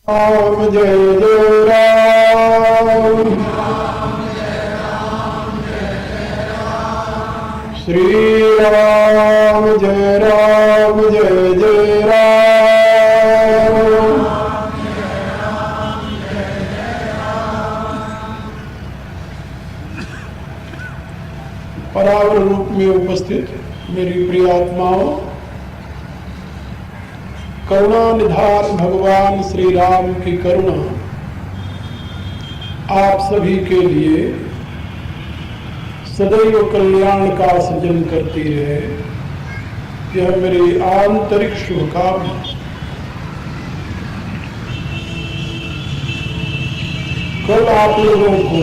राम जय जय राम। श्री राम जय जय राम। परावर रूप में उपस्थित मेरी प्रिय आत्माओं, करुणा निधान भगवान श्री राम की करुणा आप सभी के लिए सदैव कल्याण का सृजन करती रहे, यह मेरी आंतरिक शुभकामना। कल आप लोगों को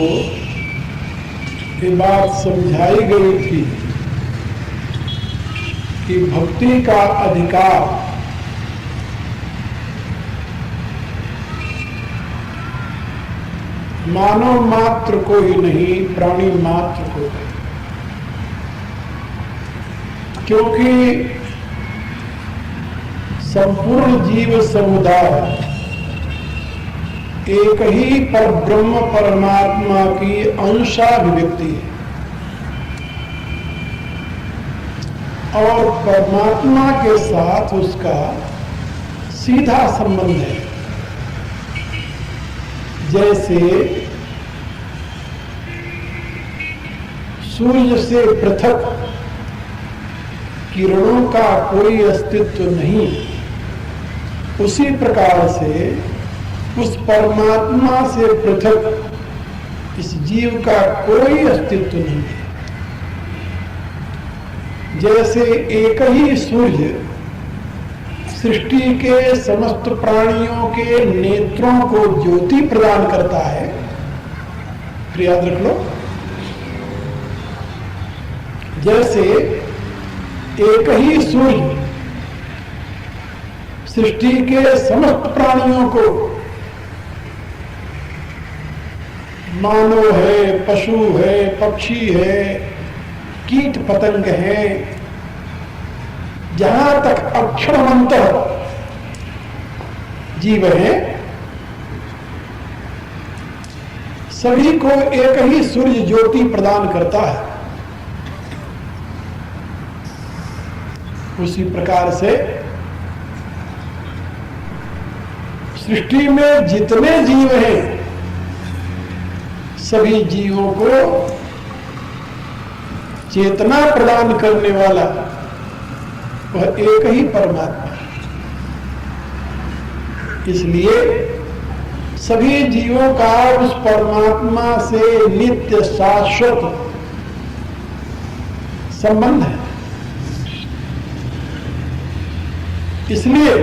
ये बात समझाई गई थी कि भक्ति का अधिकार मानव मात्र को ही नहीं, प्राणी मात्र को है। क्योंकि संपूर्ण जीव समुदाय एक ही परब्रह्म परमात्मा की अंशाभिव्यक्ति है और परमात्मा के साथ उसका सीधा संबंध है। जैसे सूर्य से पृथक किरणों का कोई अस्तित्व नहीं, उसी प्रकार से उस परमात्मा से पृथक इस जीव का कोई अस्तित्व नहीं है। जैसे एक ही सूर्य सृष्टि के समस्त प्राणियों के नेत्रों को ज्योति प्रदान करता है, फिर याद रख लो, जैसे एक ही सूर्य सृष्टि के समस्त प्राणियों को, मानव है, पशु है, पक्षी है, कीट पतंग है, जहां तक अक्षरमंत जीव है, सभी को एक ही सूर्य ज्योति प्रदान करता है। उसी प्रकार से सृष्टि में जितने जीव हैं, सभी जीवों को चेतना प्रदान करने वाला वह एक ही परमात्मा है। इसलिए सभी जीवों का उस परमात्मा से नित्य शाश्वत संबंध है। इसलिए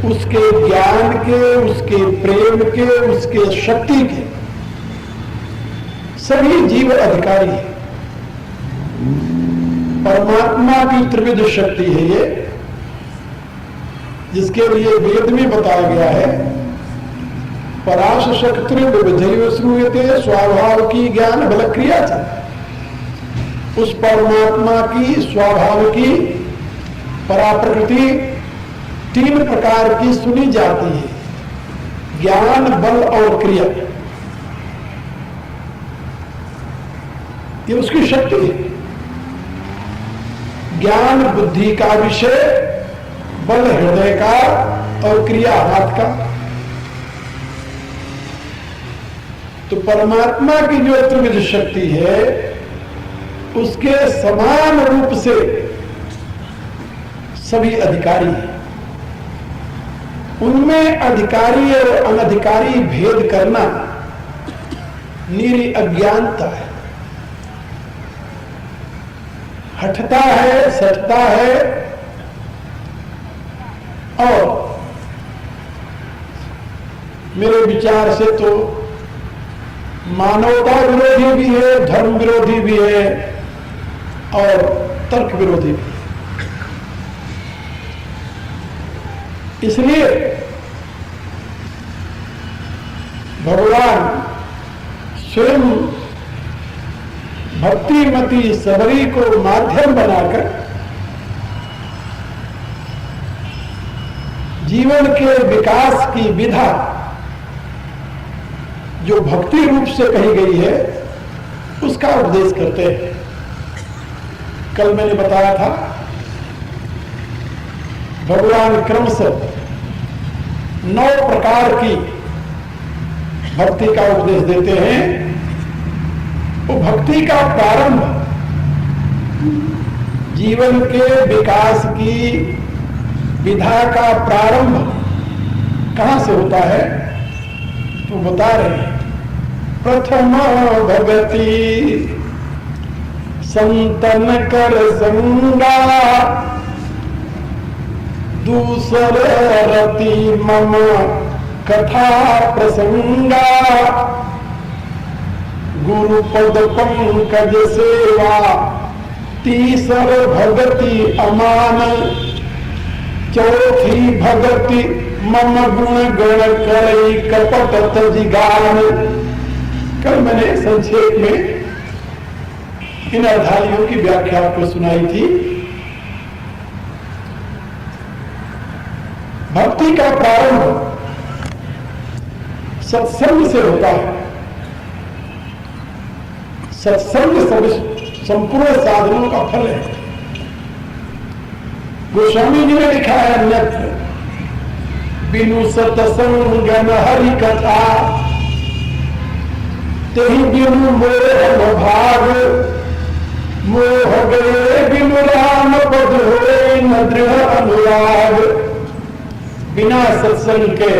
उसके ज्ञान के, उसके प्रेम के, उसके शक्ति के सभी जीव अधिकारी हैं। परमात्मा की त्रिविध शक्ति है ये, जिसके लिए वेद में बताया गया है, पराश शक्ति विविधैव श्रूयते स्वभाव की ज्ञान बल क्रिया थी। उस परमात्मा की स्वभाव की पराप्रकृति तीन प्रकार की सुनी जाती है, ज्ञान, बल और क्रिया। ये उसकी शक्ति है। ज्ञान बुद्धि का विषय, बल हृदय का और क्रिया हाथ का। तो परमात्मा की जो त्रिविध शक्ति है, उसके समान रूप से सभी अधिकारी हैं। उनमें अधिकारी और अनधिकारी भेद करना निरी अज्ञानता है। हटता है, सटता है और मेरे विचार से तो मानवता विरोधी भी है, धर्म विरोधी भी है और तर्क विरोधी भी है। इसलिए भगवान स्वयं भक्तिमती सबरी को माध्यम बनाकर जीवन के विकास की विधा जो भक्ति रूप से कही गई है उसका उपदेश करते हैं। कल मैंने बताया था भगवान क्रमशः 9 प्रकार की भक्ति का उपदेश देते हैं। वो भक्ति का प्रारंभ जीवन के विकास की विधा का प्रारंभ कहां से होता है तो बता रहे हैं। प्रथम भगति संतन कर संगा, दूसर रति मम कथा प्रसंगा, गुरु पद पंकज सेवा, तीसर भगति अमान, चौथी भगति मम गुण गण करई कपट तजिगान। कल मैंने संक्षेप में इन अध्यायों की व्याख्या आपको सुनाई थी। भक्ति का प्रारंभ सत्संग से होता है। सत्संग संपूर्ण साधनों का फल है। गोस्वामी जी ने लिखा है अन्यत्र, बिनु सत्संग न हरि कथा, तेहि बिनु मोह भाग, मोह गए बिनु राम पद होए न दृढ़ अनुराग। बिना सत्संग के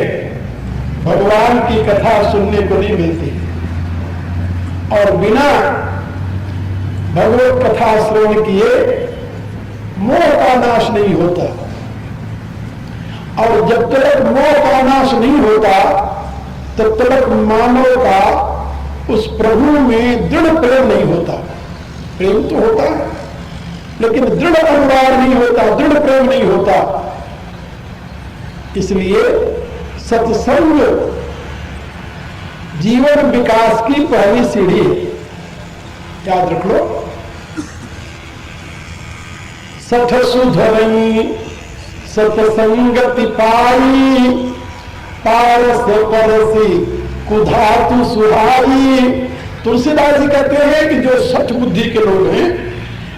भगवान की कथा सुनने को नहीं मिलती और बिना भगवत कथा श्रवण किए मोह का नाश नहीं होता। और जब तक मोह का नाश नहीं होता तब तक मानव का उस प्रभु में दृढ़ प्रेम नहीं होता। प्रेम तो होता है लेकिन दृढ़ अनुराग नहीं होता, दृढ़ प्रेम नहीं होता। इसलिए सत्संग जीवन विकास की पहली सीढ़ी है, याद रख लो। सठ सुधरई सत्संगति पाई, पारस परसी कुधातु सुहाई। तुलसीदास जी कहते हैं कि जो सठ बुद्धि के लोग हैं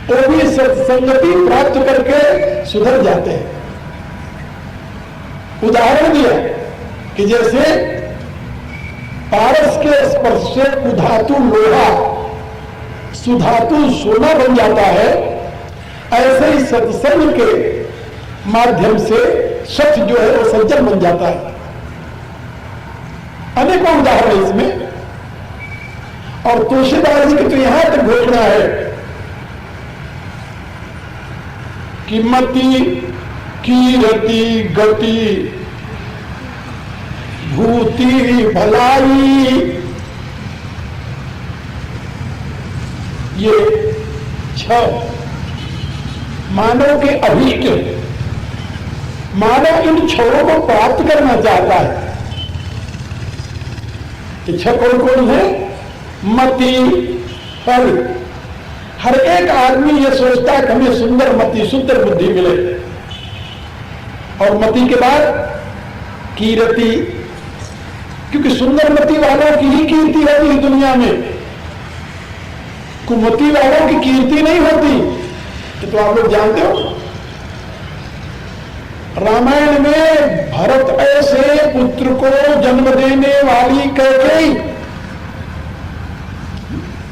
वो भी सत्संगति प्राप्त करके सुधर जाते हैं। उदाहरण दिया कि जैसे पारस के स्पर्श से कुधातु लोहा सुधातु सोना बन जाता है, ऐसे ही सत्संग के माध्यम से सच जो है वो सज्जन बन जाता है। अनेकों उदाहरण इसमें। और तुलसीदास जी की तो यहां तक घोषणा है कि मति कीरति गति भूति भलाई, ये 6 मानव के अभीष्ट। मानव इन 6 को प्राप्त करना चाहता है। ये 6 कौन कौन है? मति, फल। हर एक आदमी ये सोचता है कि हमें सुंदर मति, सुंदर बुद्धि मिले। और मति के बाद कीरति, क्योंकि सुंदर मति वालों की ही कीर्ति होती है दुनिया में, कुमति वालों की कीर्ति नहीं होती। तो आप लोग जानते हो रामायण में भरत ऐसे पुत्र को जन्म देने वाली कैकेयी,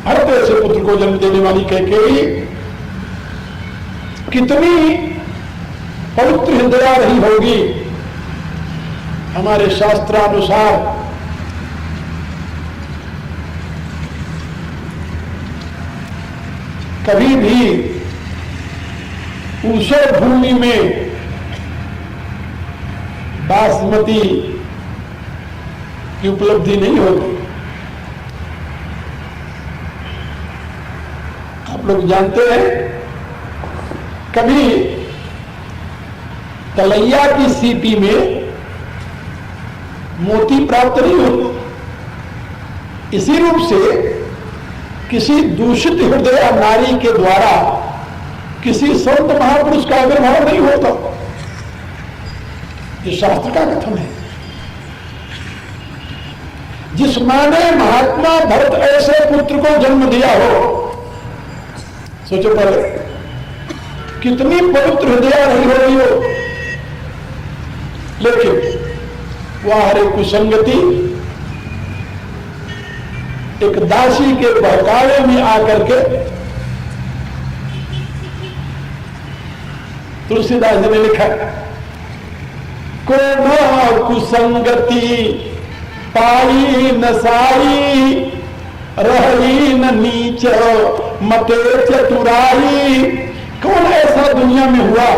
भरत ऐसे पुत्र को जन्म देने वाली कैकेयी कितनी पवित्र हृदया रही होगी। हमारे शास्त्रानुसार कभी भी ऊषर भूमि में बासमती की उपलब्धि नहीं होती। आप लोग जानते हैं कभी तलैया की सीपी में मोती प्राप्त नहीं होती। इसी रूप से किसी दूषित हृदय नारी के द्वारा किसी संत महापुरुष का आविर्भाव नहीं होता। ये शास्त्र का कथन है। जिस मां ने महात्मा भरत ऐसे पुत्र को जन्म दिया हो, सोचो पहले कितनी पवित्र हृदय रही होगी वो। लेकिन वह हरे कुसंगति एक दासी के बहकावे में आकर के तुलसीदास जी ने लिखा, को न कुसंगति पाई न साई, रही न नीच मते चतुराई। कौन ऐसा दुनिया में हुआ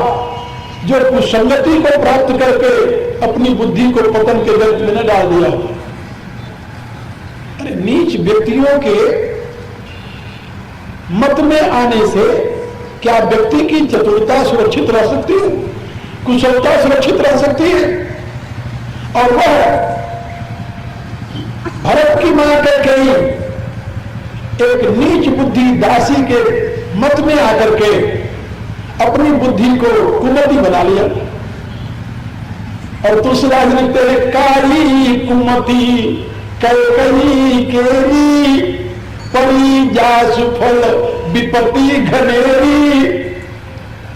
जो कुसंगति को प्राप्त करके अपनी बुद्धि को पतन के गर्त में न डाल दिया? अरे नीच व्यक्तियों के मत में आने से क्या व्यक्ति की चतुरता सुरक्षित रह सकती है, कुशलता सुरक्षित रह सकती है? और वह भरत की मां कैकेयी एक नीच बुद्धि दासी के मत में आकर के अपनी बुद्धि को कुमति बना लिया। और तुलसीदास लिखते हैं, काली कुमति कैकेयी केरी, परी जा सुफल विपत्ति घनेरी।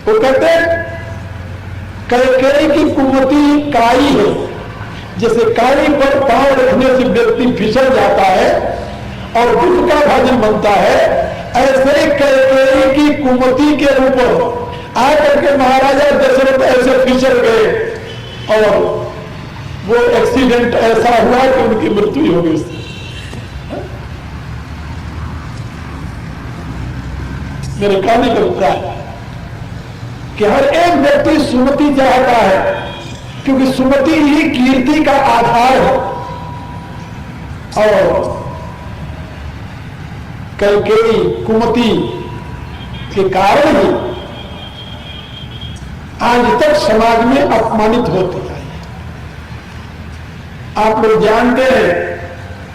वो कहते कैकेयी की कुमति काई है, जैसे काई पर पांव रखने से व्यक्ति फिसल जाता है और दुख का भाजन बनता है, ऐसे कैकेयी की कुमति के ऊपर आकर के महाराजा दशरथ ऐसे फिसल गए और वो एक्सीडेंट ऐसा हुआ कि उनकी मृत्यु हो गई। मेरे कहने का उत्तर है कि हर एक व्यक्ति सुमति चाहता है, क्योंकि सुमति ही कीर्ति का आधार है। और कैकेयी कुमति के कारण ही आज तक समाज में अपमानित होती है। आप लोग जानते हैं,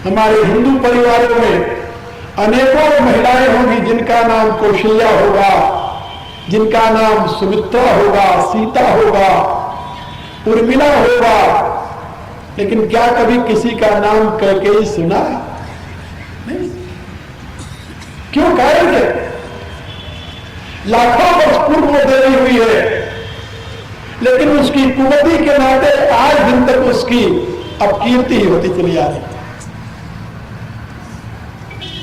हमारे हिंदू परिवारों में अनेकों महिलाएं होंगी जिनका नाम कौशल्या होगा, जिनका नाम सुमित्रा होगा, सीता होगा, उर्मिला होगा, लेकिन क्या कभी किसी का नाम कैकेयी सुना है? नहीं। क्यों? कारण क्या? लाखों वर्ष पूर्व वो देवी हुई है, लेकिन उसकी कुमति के नाते आज दिन तक उसकी अपकीर्ति ही होती चली आ रही।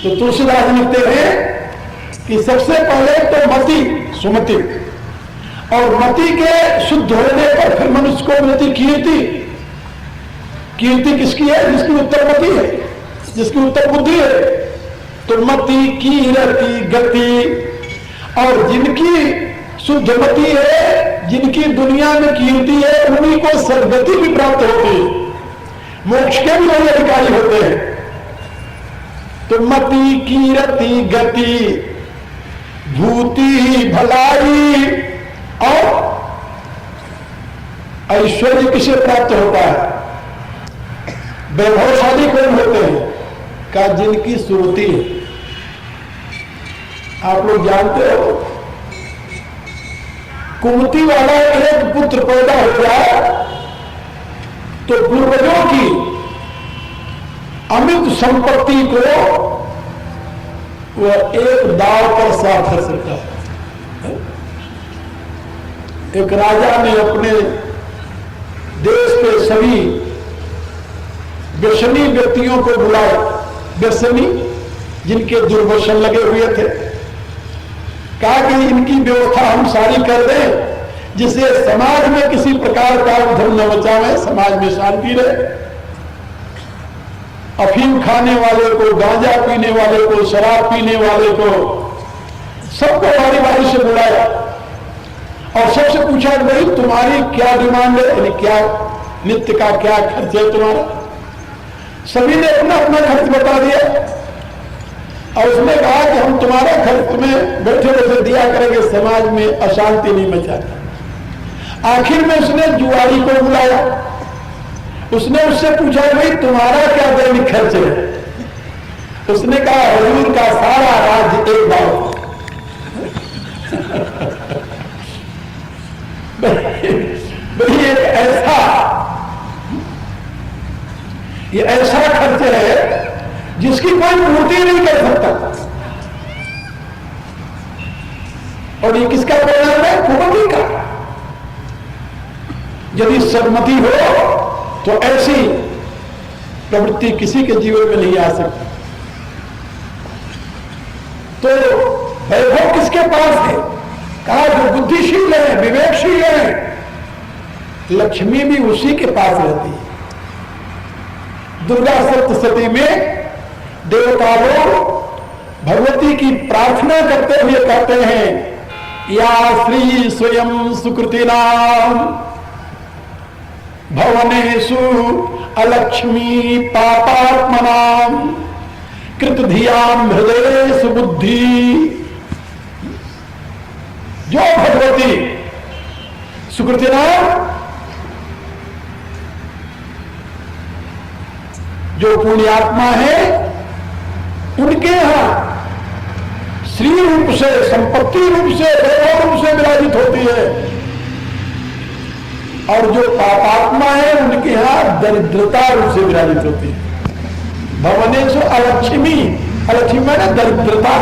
तो तुलसीदास लिखते हैं कि सबसे पहले तो मति, सुमति, और मति के शुद्ध होने पर फिर मनुष्य को मिलती कीर्ति। कीर्ति किसकी है? जिसकी उत्तर मति है, जिसकी उत्तर बुद्धि है। तो मति, कीर्ति, गति, और जिनकी शुद्ध मति है, जिनकी दुनिया में कीर्ति है, उन्हीं को सद्गति भी प्राप्त होती है, मोक्ष के भी वही अधिकारी होते हैं। तो मति, कीर्ति, गति, भूति, भलाई और ऐश्वर्य किसे प्राप्त होता है? वैभवशाली कौन होते हैं? का जिनकी सुरती है। आप लोग जानते हो, कुमति वाला एक पुत्र पैदा हो जाए तो पूर्वजों की अमित संपत्ति को वह एक दाव पर साफ कर सकता है। एक राजा ने अपने देश के सभी व्यसनी व्यक्तियों को बुलाया, व्यसनी जिनके दुर्व्यसन लगे हुए थे, कहा कि इनकी व्यवस्था हम सारी कर दें जिससे समाज में किसी प्रकार का उधम न मचावे, समाज में शांति रहे। अफीम खाने वाले को, गांजा पीने वाले को, शराब पीने वाले को, सबको बारी बारी से बुलाया और सबसे पूछा कि भाई तुम्हारी क्या डिमांड है, यानी क्या नित्य का क्या खर्च है तुम्हारा। सभी ने अपना अपना खर्च बता दिया और उसने कहा कि हम तुम्हारा खर्च तुम्हें बैठे बैठे दिया करेंगे, समाज में अशांति नहीं मचाता। आखिर में उसने जुआरी को बुलाया, उसने उससे पूछा भाई तुम्हारा क्या दैनिक खर्च है। उसने कहा हुजूर का सारा राज्य एक बार। भाई एक ऐसा ये ऐसा खर्च है जिसकी कोई पूर्ति नहीं कर सकता। और ये किसका परिणाम है? कुमति का। यदि सन्मति हो तो ऐसी प्रवृत्ति किसी के जीवन में नहीं आ सकती। तो वैभव किसके पास है? कहा जो बुद्धिशील है, विवेकशील है, लक्ष्मी भी उसी के पास रहती है। दुर्गा सप्तशती में देवता लोग भगवती की प्रार्थना करते हुए कहते हैं, या श्री स्वयं सुकृतिनाम भवनेषु अलक्ष्मी पापात्मनाम कृतधियाम हृदय सुबुद्धि। जो भगवती सुकृतिनाम, जो पुण्यात्मा है, उनके यहां श्री रूप से, संपत्ति रूप से, वैभव रूप से विराजित होती है। और जो पापात्मा है उनके यहां दरिद्रता रूप से विराजित होती है। भवनेषु अलक्ष्मी, अलक्ष्मी माने दरिद्रता।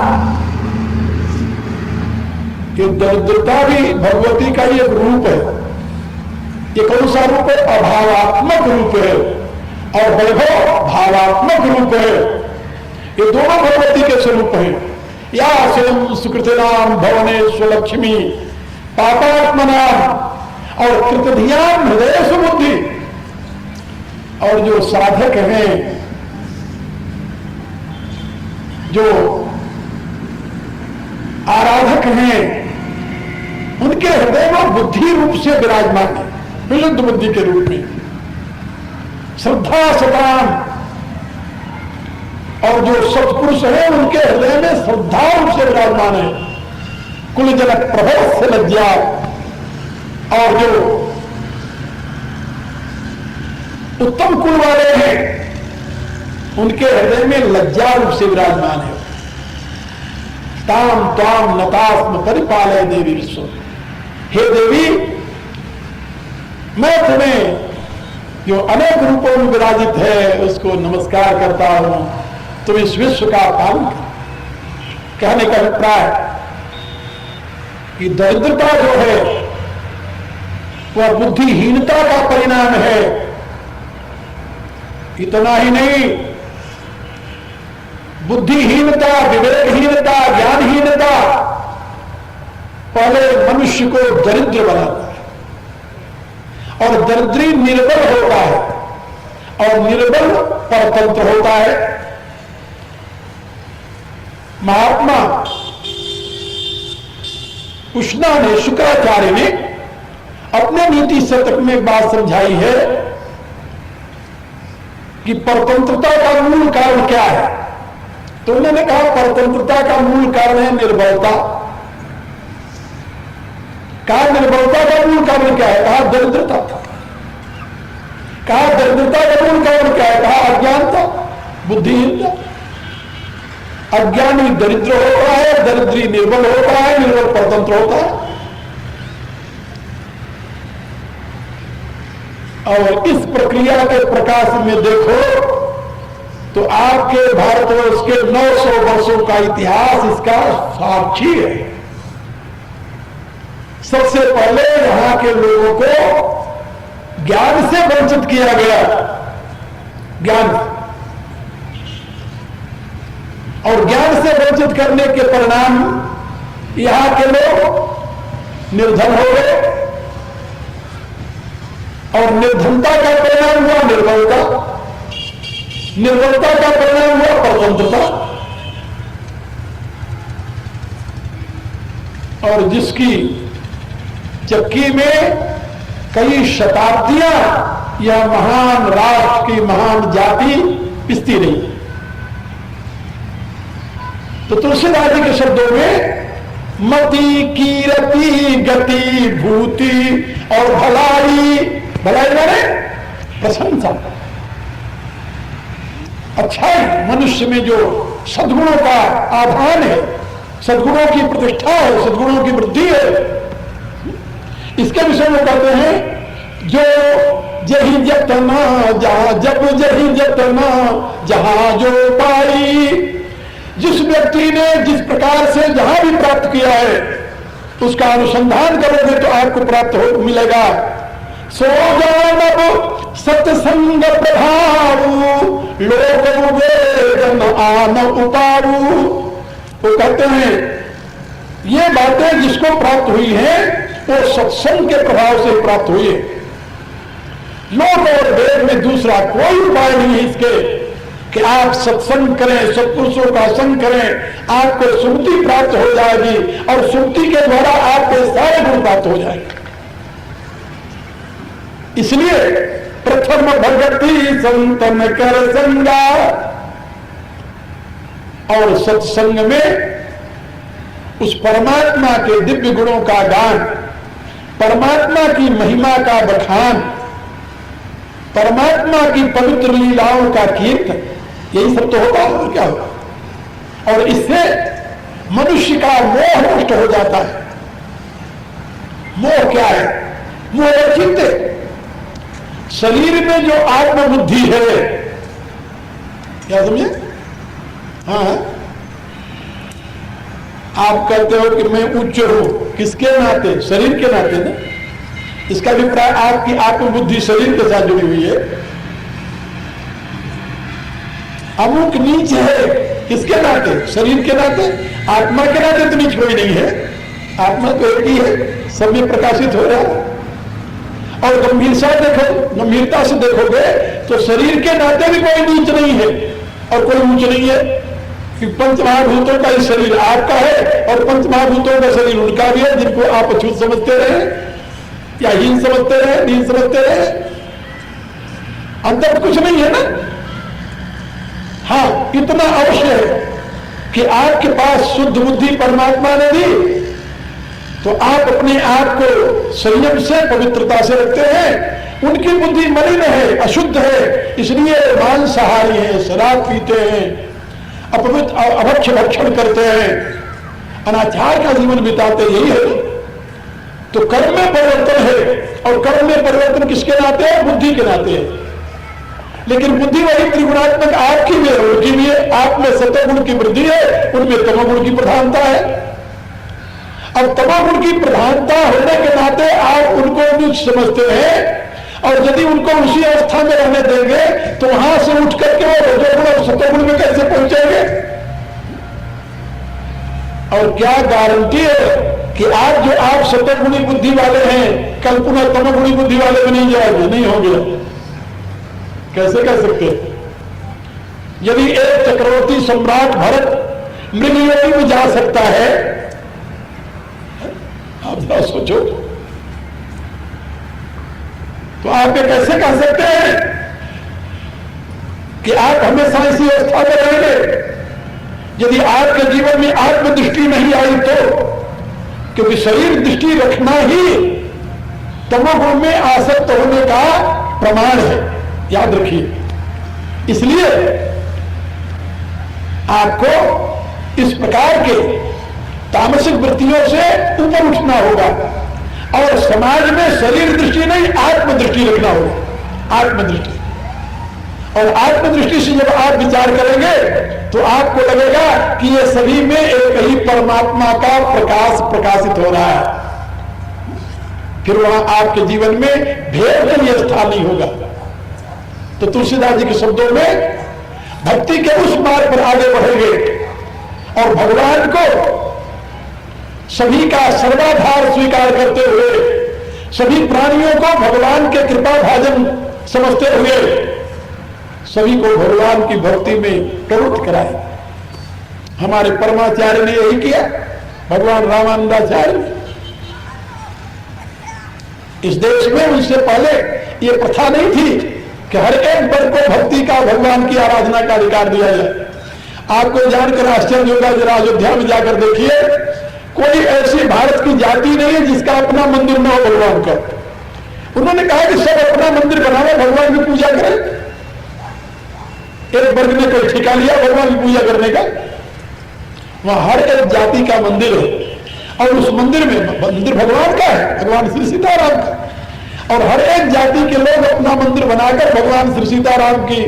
ये दरिद्रता भी भगवती का एक रूप है। ये कौन सा रूप है? अभावात्मक रूप है। और वैभव भावात्मक रूप है। ये दोनों भगवती के स्वरूप हैं। या स्वयं सुकृतिनाम भवनेषु लक्ष्मी पापात्मनाम और कृतधियाम हृदय सुबुद्धि। और जो साधक हैं, जो आराधक हैं, उनके हृदय में बुद्धि रूप से विराजमान है, विशुद्ध बुद्धि के रूप में। श्रद्धा सताम, और जो सत्पुरुष है उनके हृदय में श्रद्धा रूप से विराजमान है। कुलजनक प्रभव से लज्जा, और जो उत्तम कुल वाले हैं उनके हृदय में लज्जा रूप से विराजमान है। ताम ताम नतास्म परिपालय देवी विश्व। हे देवी, मैं तुम्हें जो अनेक रूपों में विराजित है उसको नमस्कार करता हूं। तुम इस विश्व का पालन कर। कहने का अभिप्राय कि दरिद्रता जो है वह बुद्धिहीनता का परिणाम है। इतना ही नहीं, बुद्धिहीनता, विवेकहीनता, ज्ञानहीनता पहले मनुष्य को दरिद्र बनाता है। और दरिद्री निर्बल होता है, और निर्बल परतंत्र होता है। महात्मा उष्णा ने, शुक्राचार्य ने अपने नीति शतक में एक बात समझाई है कि परतंत्रता का मूल कारण क्या है। तो उन्होंने कहा परतंत्रता का मूल कारण है निर्बलता। कहा निर्बलता का मूल कारण क्या है? कहा दरिद्रता। कहा दरिद्रता का मूल कारण क्या है? कहा अज्ञानता, बुद्धिहीनता। अज्ञानी दरिद्र होता है, दरिद्री निर्बल होता है, निर्बल परतंत्र होता है। और इस प्रक्रिया के प्रकाश में देखो तो आपके भारतवर्ष के 900 वर्षों का इतिहास इसका साक्षी है। सबसे पहले यहां के लोगों को ज्ञान से वंचित किया गया, ज्ञान, और ज्ञान से वंचित करने के परिणाम यहां के लोग निर्धन हो गए, और निर्धनता का परिणाम हुआ निर्बलता, निर्बलता का परिणाम हुआ परतंत्रता। और जिसकी चक्की में कई शताब्दियां यह महान राष्ट्र की महान जाति पिसती रही। तो तुलसीदास जी के शब्दों में मति कीरति गति भूति और भलाई, भलाई माने प्रशंसा, अच्छाई, मनुष्य में जो सद्गुणों का आधान है, सद्गुणों की प्रतिष्ठा है, सद्गुणों की वृद्धि है, इसके विषय में कहते हैं जो जही जतना जहां जब जही जतना जहां जो पाई। जिस व्यक्ति ने जिस प्रकार से जहां भी प्राप्त किया है उसका अनुसंधान करोगे तो आपको प्राप्त हो मिलेगा। सो जानब सत्संग प्रभाव लोक वेदन आन उपारू। वो कहते हैं ये बातें जिसको प्राप्त हुई हैं वो सत्संग के प्रभाव से प्राप्त हुई है। लोक और वेद में दूसरा कोई उपाय नहीं है इसके कि आप सत्संग करें, सत्पुरुषों का संग करें, आपको सुमति प्राप्त हो जाएगी और सुमति के द्वारा आपके सारे गुण प्राप्त हो जाएंगे। इसलिए प्रथम भगति संतन कर संगा, और सत्संग में उस परमात्मा के दिव्य गुणों का गान, परमात्मा की महिमा का बखान, परमात्मा की पवित्र लीलाओं का कीर्तन, यही सब तो होगा और क्या होगा। और इससे मनुष्य का मोह नष्ट हो जाता है। मोह क्या है? मोह है चित्त। शरीर में जो आत्मबुद्धि है, क्या समझे? हाँ, आप कहते हो कि मैं उच्च हूं, किसके नाते? शरीर के नाते ना। इसका अभिप्राय आपकी आत्मबुद्धि शरीर के साथ जुड़ी हुई है। अमुक नीच है, किसके नाते? शरीर के नाते। आत्मा के नाते तो नीच कोई नहीं है, आत्मा तो एक ही है, सब में प्रकाशित हो रहा है। और गंभीरता से देखोगे तो शरीर के नाते भी कोई नीच नहीं है और कोई ऊंच नहीं है कि पंचमहाभूतों का ही शरीर आपका है और पंचमहाभूतों का शरीर उनका भी है, जिनको आप अछूत समझते रहे या हीन समझते रहे, नीच समझते रहे, अंतर कुछ नहीं है ना। हाँ, इतना अवश्य है कि आपके पास शुद्ध बुद्धि परमात्मा ने दी तो आप अपने आप को संयम से, पवित्रता से रखते हैं। उनकी बुद्धि मलिन है, अशुद्ध है, इसलिए मांसाहारी है, शराब पीते हैं, अपवित्र अभक्ष भक्षण करते हैं, अनाचार का जीवन बिताते, यही है। तो कर्म में परिवर्तन है और कर्म में परिवर्तन किसके नाते है? बुद्धि के नाते है। लेकिन बुद्धि वही त्रिगुणात्मक आपकी भी है, उनकी भी है। आप में सतोगुण की वृद्धि है, उनमें तमोगुण की प्रधानता है। अब तमोगुण की प्रधानता होने के नाते आप उनको नीच समझते हैं और यदि उनको उसी अवस्था में रहने देंगे तो वहां से उठ करके वो रजोगुण और सतोगुण में कैसे पहुंचेंगे? और क्या गारंटी है कि आज जो आप सतोगुणी बुद्धि वाले हैं कल पुनः तमोगुणी बुद्धि वाले में नहीं जाएंगे? नहीं होंगे। कैसे कह सकते? यदि एक चक्रवर्ती सम्राट भरत मृगयोनि में जा सकता है, आप जरा सोचो, तो आप ये कैसे कह सकते हैं कि आप हमेशा इसी अवस्था में रहेंगे? यदि आपके जीवन में आत्मदृष्टि नहीं आई तो, क्योंकि शरीर दृष्टि रखना ही तमोगुण में आसक्त होने का प्रमाण है, याद रखिए। इसलिए आपको इस प्रकार के तामसिक वृत्तियों से ऊपर उठना होगा और समाज में शरीर दृष्टि नहीं, आत्मदृष्टि रखना होगा। आत्मदृष्टि, और आत्मदृष्टि से जब आप विचार करेंगे तो आपको लगेगा कि ये सभी में एक ही परमात्मा का प्रकाश प्रकाशित हो रहा है। फिर वहां आपके जीवन में भेद के लिए स्थान नहीं होगा। तो तुलसीदास जी के शब्दों में भक्ति के उस मार्ग पर आगे बढ़ेंगे और भगवान को सभी का सर्वाधार स्वीकार करते हुए, सभी प्राणियों को भगवान के कृपा भाजन समझते हुए सभी को भगवान की भक्ति में प्रवृत्त कराए। हमारे परमाचार्य ने यही किया, भगवान रामानंदाचार्य। इस देश में उनसे पहले ये प्रथा नहीं थी कि हर एक वर्ग को भक्ति का, भगवान की आराधना का अधिकार दिया जाए। आपको जानकर आश्चर्य होगा, जरा अयोध्या में जाकर देखिए, कोई ऐसी भारत की जाति नहीं है जिसका अपना मंदिर न हो भगवान का। उन्होंने कहा कि सब अपना मंदिर बनावे, भगवान की पूजा करें। एक वर्ग ने कोई ठिका लिया भगवान की पूजा करने का, वहां हर एक जाति का मंदिर है और उस मंदिर में मंदिर भगवान का है, भगवान श्री सीताराम का। और हर एक जाति के लोग अपना मंदिर बनाकर भगवान श्री सीताराम की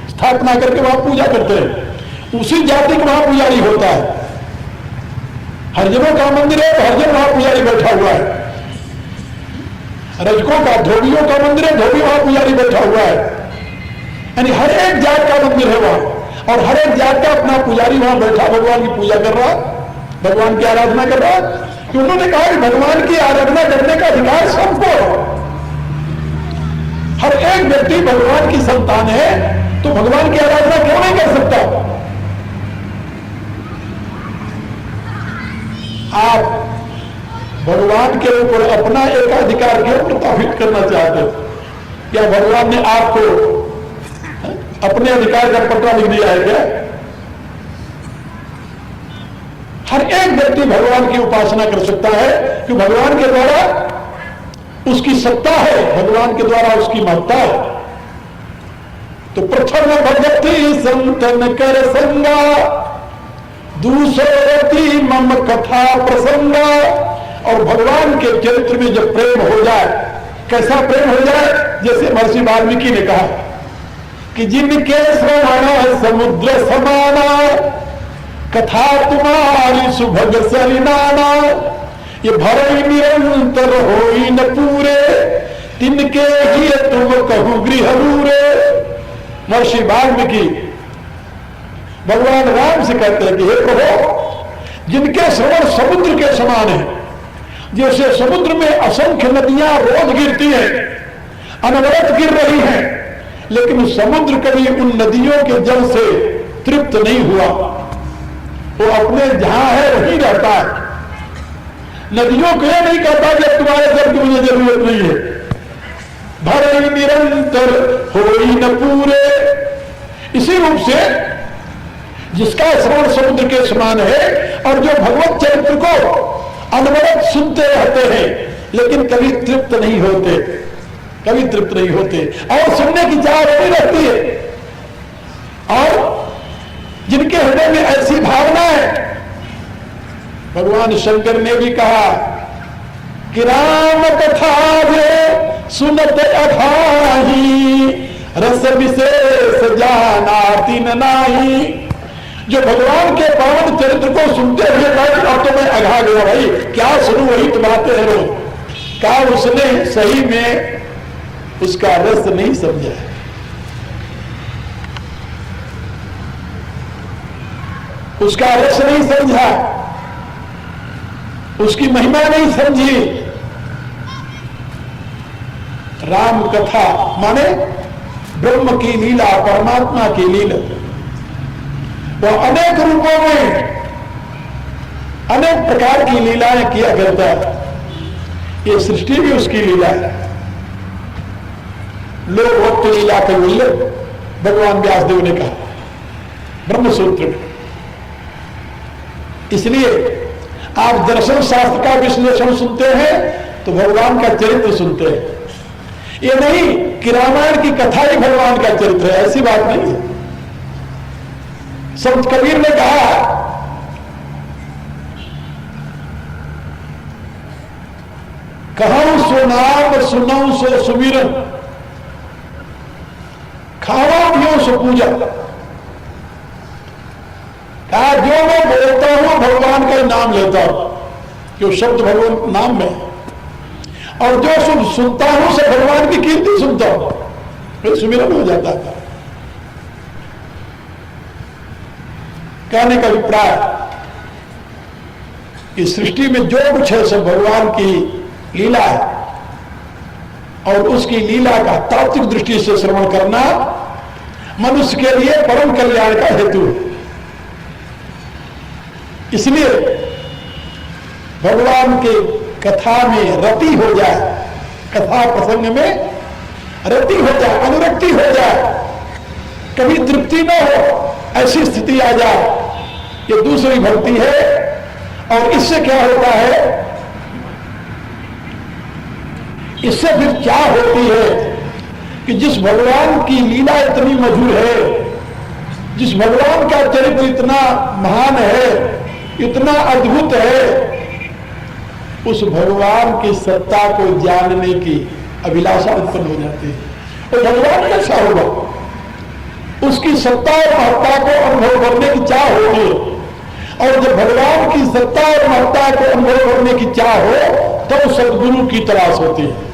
स्थापना करके वहां पूजा करते हैं। उसी जाति का वहां पुजारी होता है। हरिजनों का मंदिर है तो हरिजन वहां पुजारी बैठा हुआ है। रजकों का, धोबियों का मंदिर है, धोबी वहां पुजारी बैठा हुआ है। यानी हर एक जात का मंदिर है वहां, और हर एक जात का अपना पुजारी वहां बैठा भगवान की पूजा कर रहा, भगवान की आराधना कर रहा। कि उन्होंने कहा कि भगवान की आराधना करने का अधिकार सबको है। हर एक व्यक्ति भगवान की संतान है, तो भगवान की आराधना क्यों नहीं कर सकता? आप भगवान के ऊपर अपना एकाधिकार क्यों प्रस्थापित करना चाहते हो? क्या भगवान ने आपको अपने अधिकार का पट्टा लिख दिया है क्या? हर एक व्यक्ति भगवान की उपासना कर सकता है कि भगवान के द्वारा उसकी सत्ता है, भगवान के द्वारा उसकी महत्ता है। तो प्रथम भगति संतन कर संगा, दूसरी मम कथा प्रसंगा। और भगवान के चरित्र में जब प्रेम हो जाए, कैसा प्रेम हो जाए? जैसे महर्षि वाल्मीकि ने कहा कि जिनके श्रवण समुद्र समाना, कथा तुम्हारी सुभग सलिनाना, ये भरई निरंतर होई न पूरे, तिनके ही तुम कहूं गृह रूरे। महर्षि वाल्मीकि भगवान राम से कहते हैं कि हे प्रभु, जिनके श्रवण समुद्र के समान है, जैसे समुद्र में असंख्य नदियां रोज गिरती हैं, अनवरत गिर रही हैं, लेकिन समुद्र कभी उन नदियों के जल से तृप्त नहीं हुआ। वो अपने जहां है वहीं रहता है। नदियों को यह नहीं कहता कि तुम्हारे जल की मुझे जरूरत नहीं है। भरई निरंतर होई न पूरे। इसी रूप से जिसका श्रवण समुद्र के समान है, और जो भगवत चरित्र को अनवरत सुनते रहते हैं, लेकिन कभी तृप्त नहीं होते, कभी तृप्त नहीं होते, और सुनने की चाह बनी रहती है। और जिनके हृदय में ऐसी भावना है, भगवान शंकर ने भी कहा कि राम कथा वे सुनत अघाही, रस विशेष जाना तीन नाही। जो भगवान के पावन चरित्र को सुनते हुए कहा अब तो मैं अघा गया भाई, क्या सुनूं वही तो बातें हैं लोग। क्या उसने सही में उसका रस नहीं समझा, उसका रस नहीं समझा, उसकी महिमा नहीं समझी। राम कथा माने ब्रह्म की लीला, परमात्मा की लीला। वो अनेक रूपों में अनेक प्रकार की लीलाएं किया करता है। ये सृष्टि भी उसकी लीला है। लोक वक्त लीला का उल्लेख भगवान व्यासदेव ने कहा ब्रह्मसूत्र में। इसलिए आप दर्शन शास्त्र का विश्लेषण सुनते हैं तो भगवान का चरित्र सुनते हैं। ये नहीं कि रामायण की कथा ही भगवान का चरित्र है, ऐसी बात नहीं है। संत कबीर ने कहा कहूं सो नाम सुनऊं सो सुमिरन, खावा पियो सो पूजा। कहा जो मैं बोलता हूं भगवान का नाम लेता हूं, जो शब्द भगवान नाम में, और जो सुनता हूं से भगवान की कीर्ति सुनता हूं, फिर सुमिरन हो जाता है। कहने का अभिप्राय कि सृष्टि में जो कुछ है सब भगवान की लीला है, और उसकी लीला का तात्विक दृष्टि से श्रवण करना मनुष्य के लिए परम कल्याण का हेतु है। इसलिए भगवान के कथा में रति हो जाए, कथा प्रसंग में रति हो जाए, अनुरक्ति हो जाए, कभी तृप्ति न हो, ऐसी स्थिति आ जाए, ये दूसरी भक्ति है। और इससे क्या होता है, इससे फिर क्या होती है कि जिस भगवान की लीला इतनी मधुर है, जिस भगवान का चरित्र इतना महान है, इतना अद्भुत है, उस भगवान की सत्ता को जानने की अभिलाषा उत्पन्न हो जाती है। तो भगवान कैसा होगा? उसकी सत्ता और महत्ता को अनुभव करने की चाह होगी, और जब भगवान की सत्ता और महत्ता को अनुभव करने की चाह हो तब सदगुरु की तलाश होती है।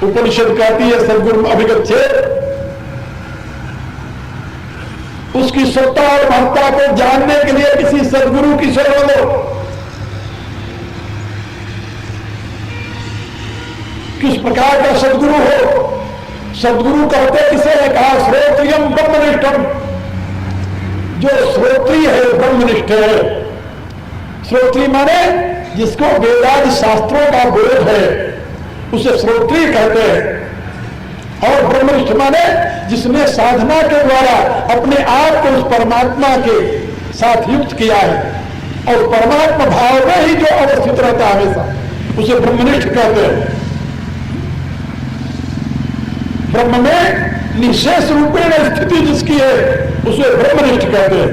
उपनिषद कहती है सदगुरु अभिगच्छेत्, उसकी सत्ता और महत्ता को जानने के लिए किसी सदगुरु की शरण लो। किस प्रकार का सदगुरु हो? सदगुरु कहते किसे है? कहा श्रोत्रियम ब्रह्मनिष्ठम, जो श्रोत्री है ब्रह्मनिष्ठ है। श्रोत्री माने जिसको वेदादि शास्त्रों का बोध है उसे श्रोत्री कहते हैं, और ब्रह्मनिष्ठ माने जिसने साधना के द्वारा अपने आप को उस परमात्मा के साथ युक्त किया है और परमात्मा भाव में ही जो अवस्थित रहता है हमेशा, उसे ब्रह्मनिष्ठ कहते हैं। ब्रह्म में निशेष रूपेण स्थिति जिसकी है उसे ब्रह्मनिष्ठ कहते हैं।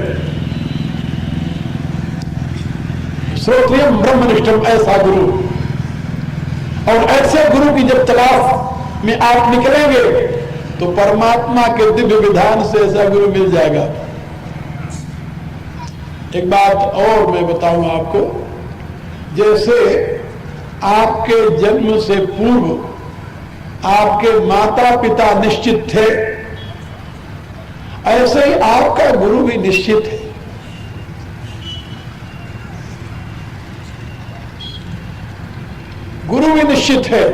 श्रोत्रियम ब्रह्मनिष्ठम, ऐसा गुरु। और ऐसे गुरु की जब तलाश में आप निकलेंगे तो परमात्मा के दिव्य विधान से ऐसा गुरु मिल जाएगा। एक बात और मैं बताऊं आपको, जैसे आपके जन्म से पूर्व आपके माता पिता निश्चित थे, ऐसे ही आपका गुरु भी निश्चित है। गुरु भी निश्चित है।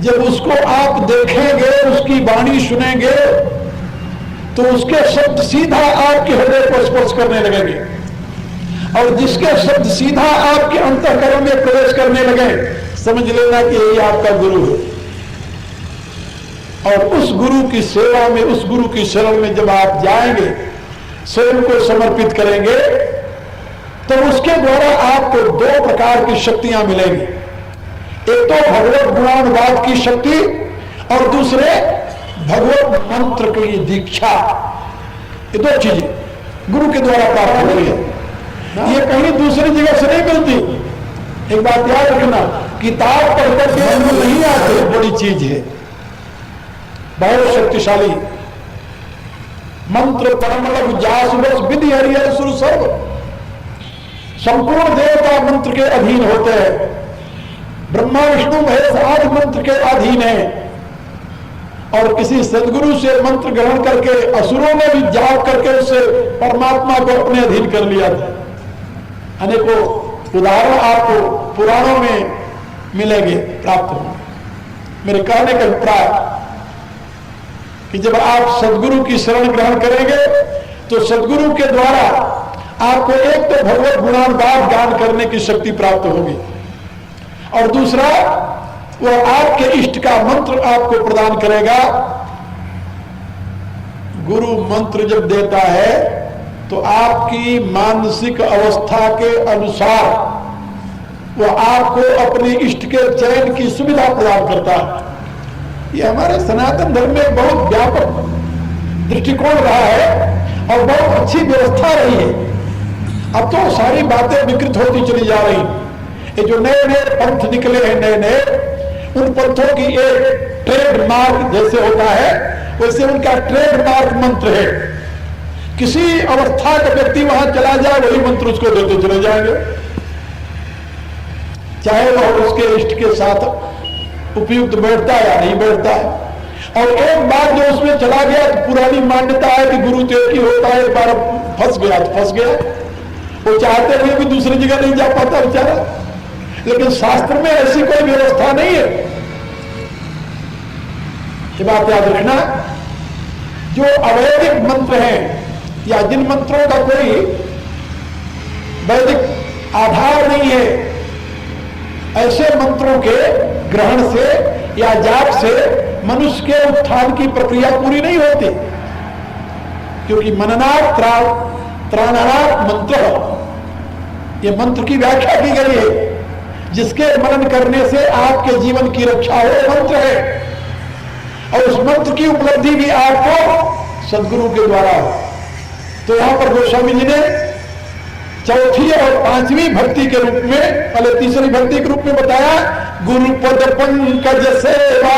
जब उसको आप देखेंगे, उसकी वाणी सुनेंगे, तो उसके शब्द सीधा आपके हृदय को स्पर्श करने लगेंगे, और जिसके शब्द सीधा आपके अंतःकरण में प्रवेश करने लगे, समझ लेना कि यही आपका गुरु है। और उस गुरु की सेवा में, उस गुरु की शरण में जब आप जाएंगे, स्वयं को समर्पित करेंगे, तो उसके द्वारा आपको दो प्रकार की शक्तियां मिलेंगी। एक तो भगवत गुणानुवाद की शक्ति, और दूसरे भगवत मंत्र की दीक्षा। ये दो चीजें गुरु के द्वारा प्राप्त हो रही है, ये कहीं दूसरी जगह से नहीं मिलती। एक बात याद रखना, किताब पढ़कर के अनुभव नहीं आते, बड़ी चीज है, बहुत शक्तिशाली। मंत्र परम लघु जास बस विधि हरिहर सुर सर्व, संपूर्ण देवता मंत्र के अधीन होते हैं। ब्रह्मा विष्णु महेश आदि मंत्र के अधीन है, और किसी सदगुरु से मंत्र ग्रहण करके असुरों ने भी जाप करके उससे परमात्मा को अपने अधीन कर लिया था। अनेकों उदाहरण आपको पुराणों में मिलेंगे, प्राप्त होंगे। मेरे कहने का अभिप्राय कि जब आप सदगुरु की शरण ग्रहण करेंगे तो सदगुरु के द्वारा आपको एक तो भगवत गुणानुवाद गान करने की शक्ति प्राप्त होगी, और दूसरा वह आपके इष्ट का मंत्र आपको प्रदान करेगा। गुरु मंत्र जब देता है तो आपकी मानसिक अवस्था के अनुसार वह आपको अपने इष्ट के चयन की सुविधा प्रदान करता है। यह हमारे सनातन धर्म में बहुत व्यापक दृष्टिकोण रहा है और बहुत अच्छी व्यवस्था रही है। अब तो सारी बातें विकृत होती चली जा रही। ये जो नए नए पंथ निकले हैं, नए नए, उन पंथों की एक ट्रेडमार्क जैसे होता है, वैसे उनका ट्रेडमार्क मंत्र है। किसी अवस्था का व्यक्ति वहां चला जाए, वही मंत्र उसको देते चले जाएंगे, चाहे वह उसके इष्ट के साथ उपयुक्त बैठता है या नहीं बैठता है। और एक बार जो उसमें चला गया तो पुरानी मान्यता है कि गुरु तो एक ही होता है, एक बार फंस गया तो फंस गया। वो चाहते हुए भी दूसरी जगह नहीं जा पाता बेचारा। लेकिन शास्त्र में ऐसी कोई व्यवस्था नहीं है। ये बात याद रखना, जो अवैदिक मंत्र हैं या जिन मंत्रों का कोई वैदिक आधार नहीं है, ऐसे मंत्रों के ग्रहण से या जाप से मनुष्य के उत्थान की प्रक्रिया पूरी नहीं होती, क्योंकि मननात् त्राणात् मंत्र, ये मंत्र की व्याख्या की गई है। जिसके मनन करने से आपके जीवन की रक्षा हो, मंत्र है। और उस मंत्र की उपलब्धि भी आपको सदगुरु के द्वारा हो। तो यहां पर गोस्वामी जी ने चौथी और पांचवी भक्ति के रूप में, पहले तीसरी भक्ति के रूप में बताया गुरुपद पंकज सेवा,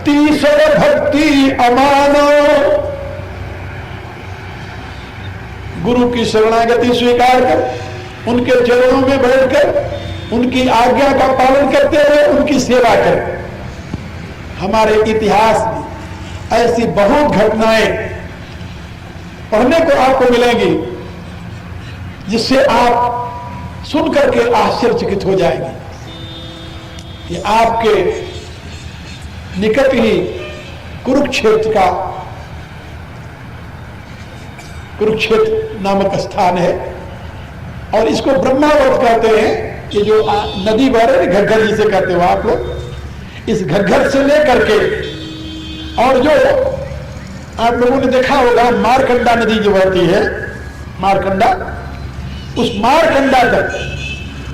तीसर भक्ति अमानो। गुरु की शरणागति स्वीकार कर उनके चरणों में बैठकर उनकी आज्ञा का पालन करते हुए उनकी सेवा करें। हमारे इतिहास में ऐसी बहुत घटनाएं पढ़ने को आपको मिलेंगी जिससे आप सुन करके आश्चर्यचकित हो जाएंगे। ये आपके निकट ही कुरुक्षेत्र नामक स्थान है और इसको ब्रह्मावर्त कहते हैं। ये जो नदी बह रही है घग्घर जिसे कहते हो आप लोग, इस घग्घर से लेकर के और जो आप लोगों ने देखा होगा मारकंडा नदी जो बहती है, मारकंडा, उस मारकंडा तक,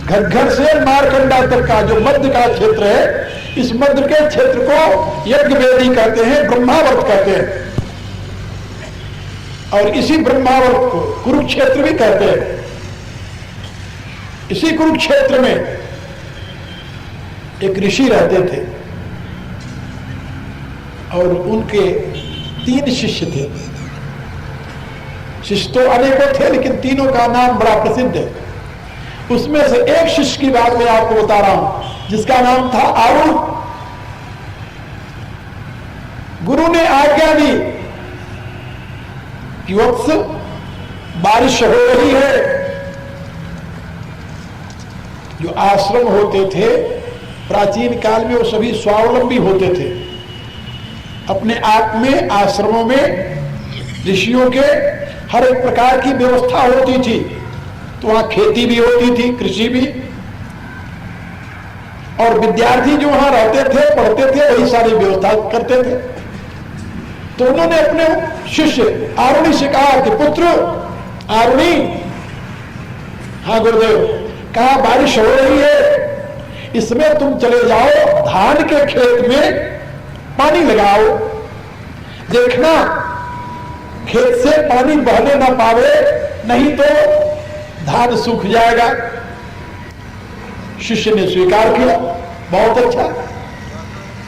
घग्घर से मारकंडा तक का जो मध्य का क्षेत्र है, इस मध्य के क्षेत्र को यज्ञ वेदी कहते हैं, ब्रह्मावर्त कहते हैं। और इसी ब्रह्मावर्त को कुरुक्षेत्र भी कहते हैं। इसी कुरुक्षेत्र में एक ऋषि रहते थे और उनके 3 शिष्य थे। शिष्य तो अनेकों थे लेकिन तीनों का नाम बड़ा प्रसिद्ध है। उसमें से एक शिष्य की बात मैं आपको बता रहा हूं जिसका नाम था आरुण। गुरु ने आज्ञा दी कि वत्स बारिश हो रही है। जो आश्रम होते थे प्राचीन काल में वो सभी स्वावलंबी होते थे। अपने आप में आश्रमों में ऋषियों के हर एक प्रकार की व्यवस्था होती थी। तो वहां खेती भी होती थी, कृषि भी, और विद्यार्थी जो वहां रहते थे पढ़ते थे वही सारी व्यवस्था करते थे। तो उन्होंने अपने शिष्य आरुणि से कहा कि पुत्र आरुणि, हाँ गुरुदेव, कहा बारिश हो रही है, इसमें तुम चले जाओ धान के खेत में पानी लगाओ, देखना खेत से पानी बहने ना पावे, नहीं तो धान सूख जाएगा। शिष्य ने स्वीकार किया, बहुत अच्छा।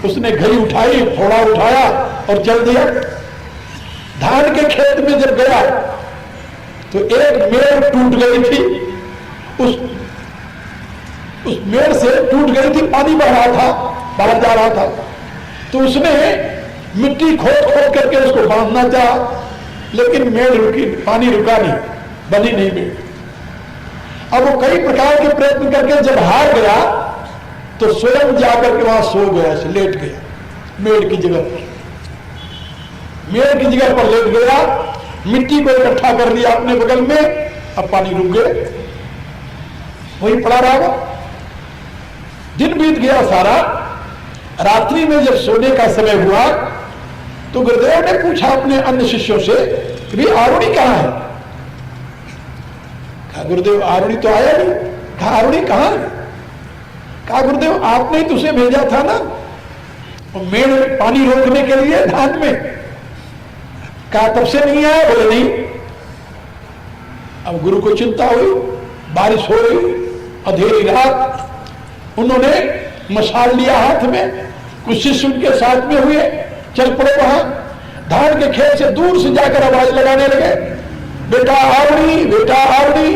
उसने घड़ी उठाई, फोड़ा उठाया और चल दिया। धान के खेत में जब गया तो एक मेड़ टूट गई थी। उस मेड़ से टूट गई थी, पानी बह रहा था, बाहर जा रहा था। तो उसने मिट्टी खोद खोद करके उसको बांधना चाहा, लेकिन मेड़ रुकी, पानी रुका नहीं, बनी नहीं मेड़। अब वो कई प्रकार के प्रयत्न करके जब हार गया तो स्वयं जाकर के वहां सो गया, लेट गया मेड़ की जगह पर। मेड़ की जगह पर लेट गया, मिट्टी को इकट्ठा कर लिया अपने बगल में, अब पानी रुक गए, वही पड़ा रहा। दिन बीत गया सारा। रात्रि में जब सोने का समय हुआ तो गुरुदेव ने पूछा अपने अन्य शिष्यों से कि भाई आरुणि कहाँ है? कहा गुरुदेव आरुणि तो आया नहीं। कहा आरुणि कहाँ है? कहा गुरुदेव आपने ही तुझे भेजा था ना मेड़ पानी रोकने के लिए धान में। कहा तब से नहीं आया? बोले नहीं। अब गुरु को चिंता हुई, बारिश हो रही, अंधेरी रात। उन्होंने मशाल लिया हाथ में, कुछ शिष्य उनके साथ में हुए, चल पड़े वहां। धान के खेत से दूर से जाकर आवाज लगाने लगे, बेटा आरुणि, बेटा आरुणि।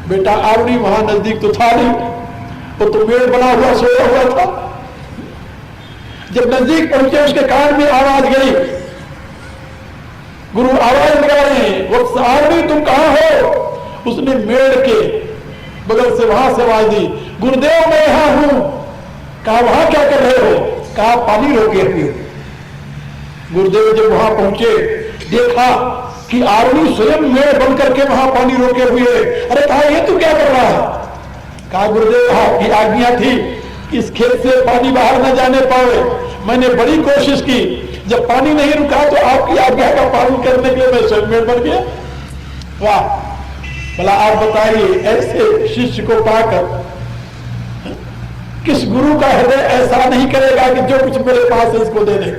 बेटा आरुणि वहां नजदीक तो था नहीं, वो तो मेड़ बना हुआ सोया हुआ था। जब नजदीक पहुंचे उसके कान में आवाज गई, गुरु आवाज लगा रहे हैं, वत्स आरुणि तुम कहां हो? उसने मेड़ के बगल से वहां से आवाज दी, गुरुदेव मैं यहां हूं। कहा वहां क्या कर रहे हो? कहा पानी रोके हुए। गुरुदेव जब वहां पहुंचे देखा कि आरुणि स्वयं मेड़ बन करके वहां पानी रोके हुए। अरे कहा ये तू क्या कर रहा है? कहा गुरुदेव आपकी आज्ञा थी इस खेत से पानी बाहर न जाने पाए, मैंने बड़ी कोशिश की, जब पानी नहीं रुका तो आपकी आज्ञा का पालन करने के लिए मैं स्वयं मेड़ बन गया। वाह, भला आप बताइए ऐसे शिष्य को पाकर किस गुरु का हृदय ऐसा नहीं करेगा कि जो कुछ मेरे पास है इसको दे दे।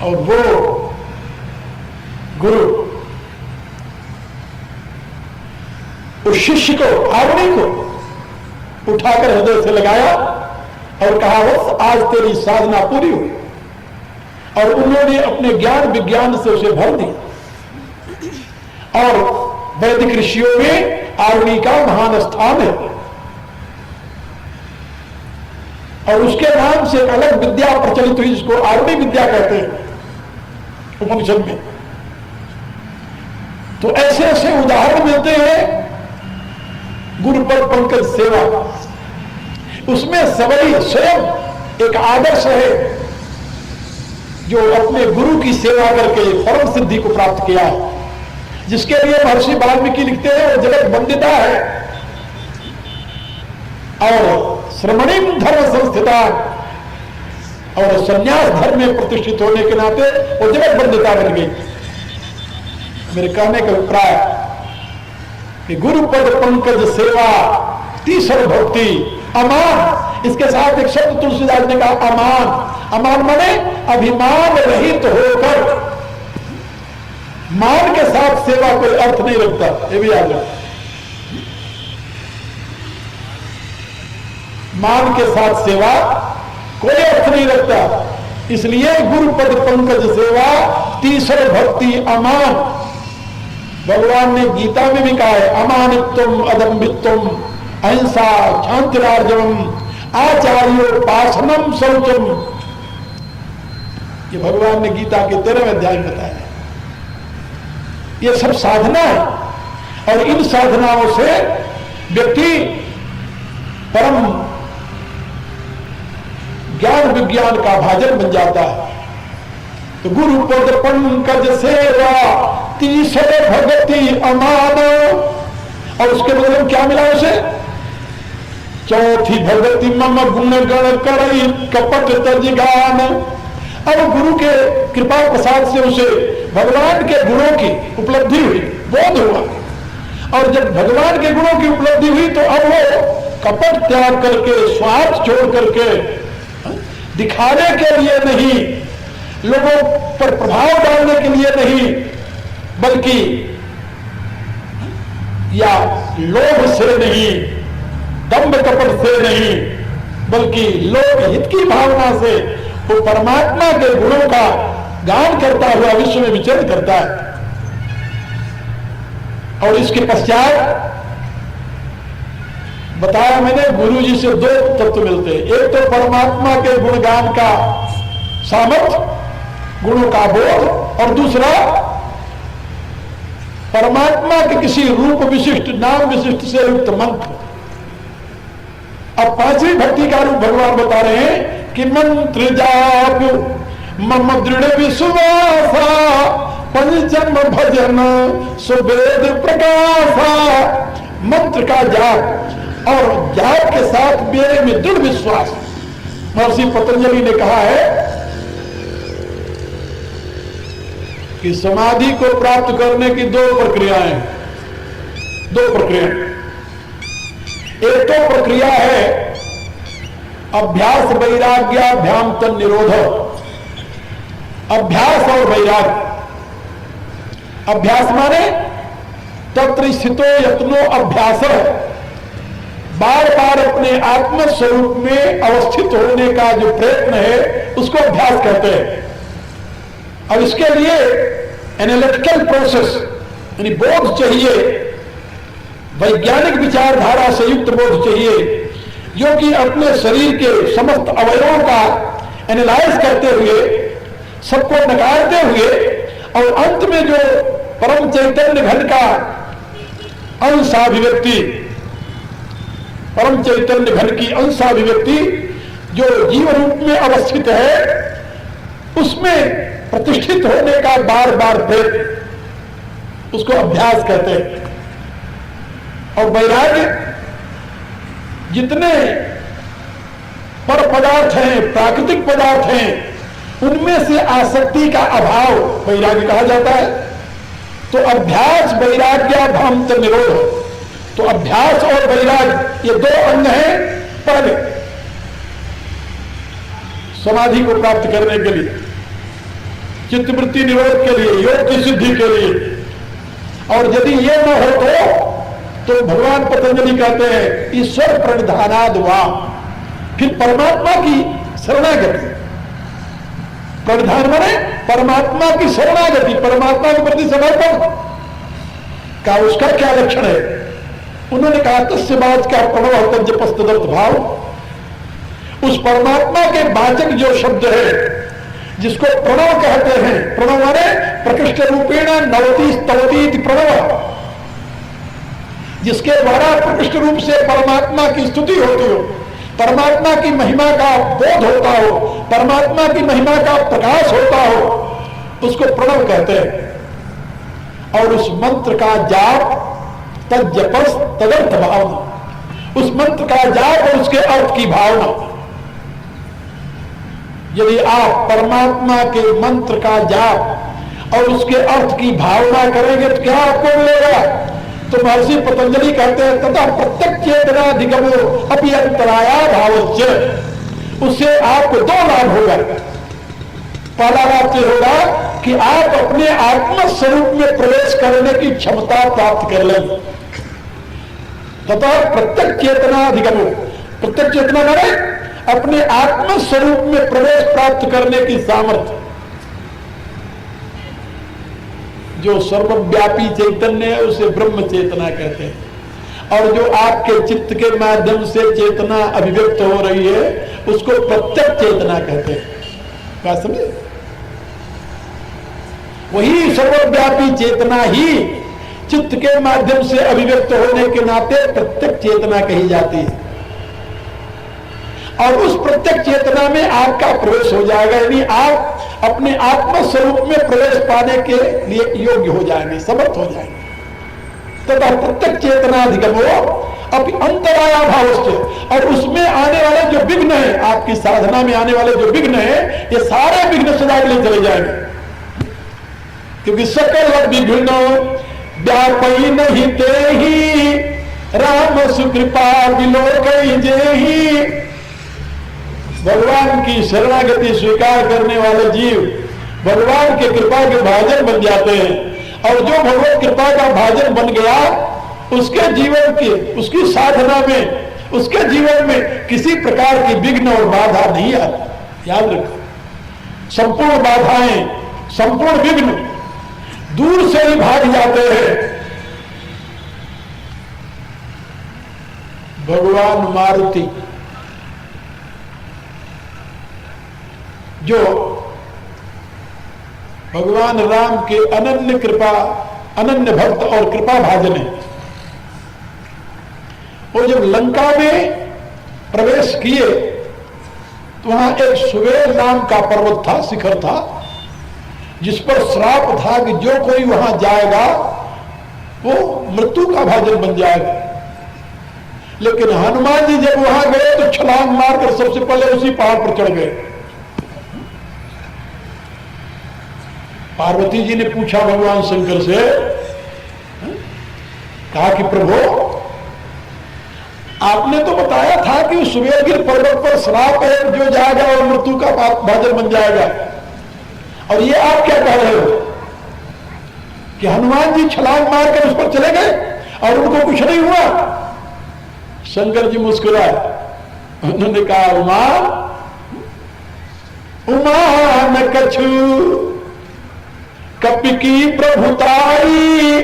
और वो गुरु उस शिष्य को, आवड़ी को उठाकर हृदय से लगाया और कहा बस आज तेरी साधना पूरी हुई। और उन्होंने अपने ज्ञान विज्ञान से उसे भर दिया। और वैदिक ऋषियों में आवड़ी का महान स्थान है और उसके नाम से एक अलग विद्या प्रचलित हुई जिसको आवड़ी विद्या कहते हैं उपनिषद में। तो ऐसे ऐसे उदाहरण मिलते हैं। गुरुपद पंकज सेवा, उसमें सबई स्वयं एक आदर्श है जो अपने गुरु की सेवा करके परम सिद्धि को प्राप्त किया, जिसके लिए महर्षि वाल्मीकि लिखते हैं वो जगत वंदिता है और श्रमणीम धर्म संस्थिता और संन्यास धर्म में प्रतिष्ठित होने के नाते वो जगत वंदिता बन गई। मेरे कहने का अभिप्राय कि गुरुपद पंकज सेवा तीसर भक्ति अमान, इसके साथ एक शब्द तुलसीदास ने कहा अमान। अमान माने अभिमान रहित होकर, मान के साथ सेवा कोई अर्थ नहीं रखता, ये भी याद रखो। मान के साथ सेवा कोई अर्थ नहीं रखता, इसलिए गुरुपद पंकज सेवा तीसर भक्ति अमान। भगवान ने गीता में भी कहा है अमानित्वम अदम्भित्वम अहिंसा क्षांतिरार्जवम आचार्योपासनम शौचम। ये भगवान ने गीता के 13वें अध्याय में बताया। ये सब साधना है और इन साधनाओं से व्यक्ति परम ज्ञान विज्ञान का भाजन बन जाता है। तो गुरुपद पंकज सेवा तीसर भगति अमान, और उसके बदले क्या मिला उसे? चौथी भगति मम गुण गण करई कपट तजगान। अब गुरु के कृपा प्रसाद से उसे भगवान के गुणों की उपलब्धि हुई, बोध हुआ। और जब भगवान के गुणों की उपलब्धि हुई तो अब वो कपट त्याग करके, स्वार्थ छोड़ करके, दिखाने के लिए नहीं, लोगों पर प्रभाव डालने के लिए नहीं, बल्कि या लोभ से नहीं, दंभ कपट से नहीं, बल्कि लोक हित की भावना से वो परमात्मा के गुणों का गान करता हुआ विश्व में विचरण करता है। और इसके पश्चात बताया मैंने, गुरु जी से दो तत्व मिलते हैं। एक तो परमात्मा के गुणगान का सामर्थ्य, गुणों का बोध, और दूसरा परमात्मा के किसी रूप विशिष्ट, नाम विशिष्ट से युक्त मंत्र। अब पांचवी भक्ति का रूप भगवान बता रहे हैं कि मंत्र जाप मम दृढ़ विश्वासा पंचम भजन सुवेद प्रकाशा। मंत्र का जाप और जाप के साथ मेरे में दृढ़ विश्वास। महर्षि पतंजलि ने कहा है कि समाधि को प्राप्त करने की दो प्रक्रियाएं। एक तो प्रक्रिया है अभ्यास वैराग्याभ्याम तन निरोध। अभ्यास और वैराग्य। अभ्यास माने तत्र स्थितो यत्नो अभ्यास, बार बार अपने आत्म स्वरूप में अवस्थित होने का जो प्रयत्न है उसको अभ्यास कहते हैं। अब इसके लिए एनालिटिकल प्रोसेस यानी बोध चाहिए, वैज्ञानिक विचारधारा से युक्त बोध चाहिए, जो कि अपने शरीर के समस्त अवयवों का एनालाइज करते हुए, सबको नकारते हुए, और अंत में जो परम चैतन्य घन का अंशाभिव्यक्ति, परम चैतन्य घन की अंशाभिव्यक्ति जो जीव रूप में अवस्थित है, उसमें प्रतिष्ठित होने का बार बार प्रयत्न, उसको अभ्यास कहते हैं। और वैराग्य जितने पर पदार्थ हैं, प्राकृतिक पदार्थ हैं, उनमें से आसक्ति का अभाव वैराग्य कहा जाता है। तो अभ्यास वैराग्याभ्याम तन निरोध। तो अभ्यास और वैराग्य ये दो अंग हैं। पहले समाधि को प्राप्त करने के लिए, चित्तवृत्ति निरोध के लिए, योग की सिद्धि के लिए। और यदि ये न हो तो भगवान पतंजलि कहते हैं ईश्वर प्रणिधानाद वा, फिर परमात्मा की शरणागति। प्रणिधान माने परमात्मा की शरणागति, परमात्मा के प्रति समर्पण का उसका क्या लक्षण है? उन्होंने कहा तस्य बाच का प्रणव तजपस्तदर्थ भाव, उस परमात्मा के वाचक जो शब्द है जिसको प्रणव कहते हैं, प्रणव माने प्रकृष्ट रूपेण नवति स्तवती प्रणव, जिसके द्वारा प्रकृष्ट रूप से परमात्मा की स्तुति होती हो, परमात्मा की महिमा का बोध होता हो, परमात्मा की महिमा का प्रकाश होता हो, उसको प्रणव कहते हैं। और उस मंत्र का जाप तज्जपस तदर्थ भावना, उस मंत्र का जाप और उसके अर्थ की भावना। यदि आप परमात्मा के मंत्र का जाप और उसके अर्थ की भावना करेंगे तो क्या आपको मिलेगा? तो महर्षि पतंजलि कहते हैं तथा प्रत्यक्ष चेतनाधिगमो अपि अंतराया भावोच्च, उससे आपको दो लाभ होगा। पहला लाभ तो होगा कि आप अपने आत्म स्वरूप में प्रवेश करने की क्षमता प्राप्त कर लेंगे। तथा प्रत्यक्ष चेतनाधिगमो, प्रत्यक्ष चेतना माने अपने आत्म स्वरूप में प्रवेश प्राप्त करने की सामर्थ्य। जो सर्वव्यापी चैतन्य है उसे ब्रह्म चेतना कहते हैं, और जो आपके चित्त के माध्यम से चेतना अभिव्यक्त हो रही है उसको प्रत्यक्ष चेतना कहते हैं। बात समझे? वही सर्वव्यापी चेतना ही चित्त के माध्यम से अभिव्यक्त होने के नाते प्रत्यक्ष चेतना कही जाती है। और उस प्रत्यक्ष चेतना में आपका प्रवेश हो जाएगा, यानी आप अपने आत्म स्वरूप में प्रवेश पाने के लिए योग्य हो जाएंगे, समर्थ हो जाएंगे। तथा प्रत्यक्ष चेतना अधिगमो अपि अंतराया भावस्य, और उसमें आने वाले जो विघ्न है, आपकी साधना में आने वाले जो विघ्न है, ये सारे विघ्न सदा के लिए चले जाएंगे। क्योंकि सकल विघ्न व्यापी नहीं ते ही राम सुकृपा विलोकई जेहि। भगवान की शरणागति स्वीकार करने वाले जीव भगवान के कृपा के भाजन बन जाते हैं, और जो भगवत कृपा का भाजन बन गया उसके जीवन की, उसकी साधना में, उसके जीवन में किसी प्रकार की विघ्न और बाधा नहीं आती। याद रखो, संपूर्ण बाधाएं, संपूर्ण विघ्न दूर से ही भाग जाते हैं। भगवान मारुति जो भगवान राम के अनन्य कृपा, अनन्य भक्त और कृपा भाजन है, वो जब लंका में प्रवेश किए तो वहां एक सुवेर नाम का पर्वत था, शिखर था, जिस पर श्राप था कि जो कोई वहां जाएगा वो मृत्यु का भाजन बन जाएगा। लेकिन हनुमान जी जब वहां गए तो छलांग मारकर सबसे पहले उसी पहाड़ पर चढ़ गए। पार्वती जी ने पूछा भगवान शंकर से, कहा कि प्रभु आपने तो बताया था कि सुवेरगिर पर्वत पर श्राप है, जो जाएगा और मृत्यु का भाजन बन जाएगा, और ये आप क्या कह रहे हो कि हनुमान जी छलांग मारकर उस पर चले गए और उनको कुछ नहीं हुआ? शंकर जी मुस्कुराए, उन्होंने कहा उमा उमा न कछु कपि की प्रभुताई,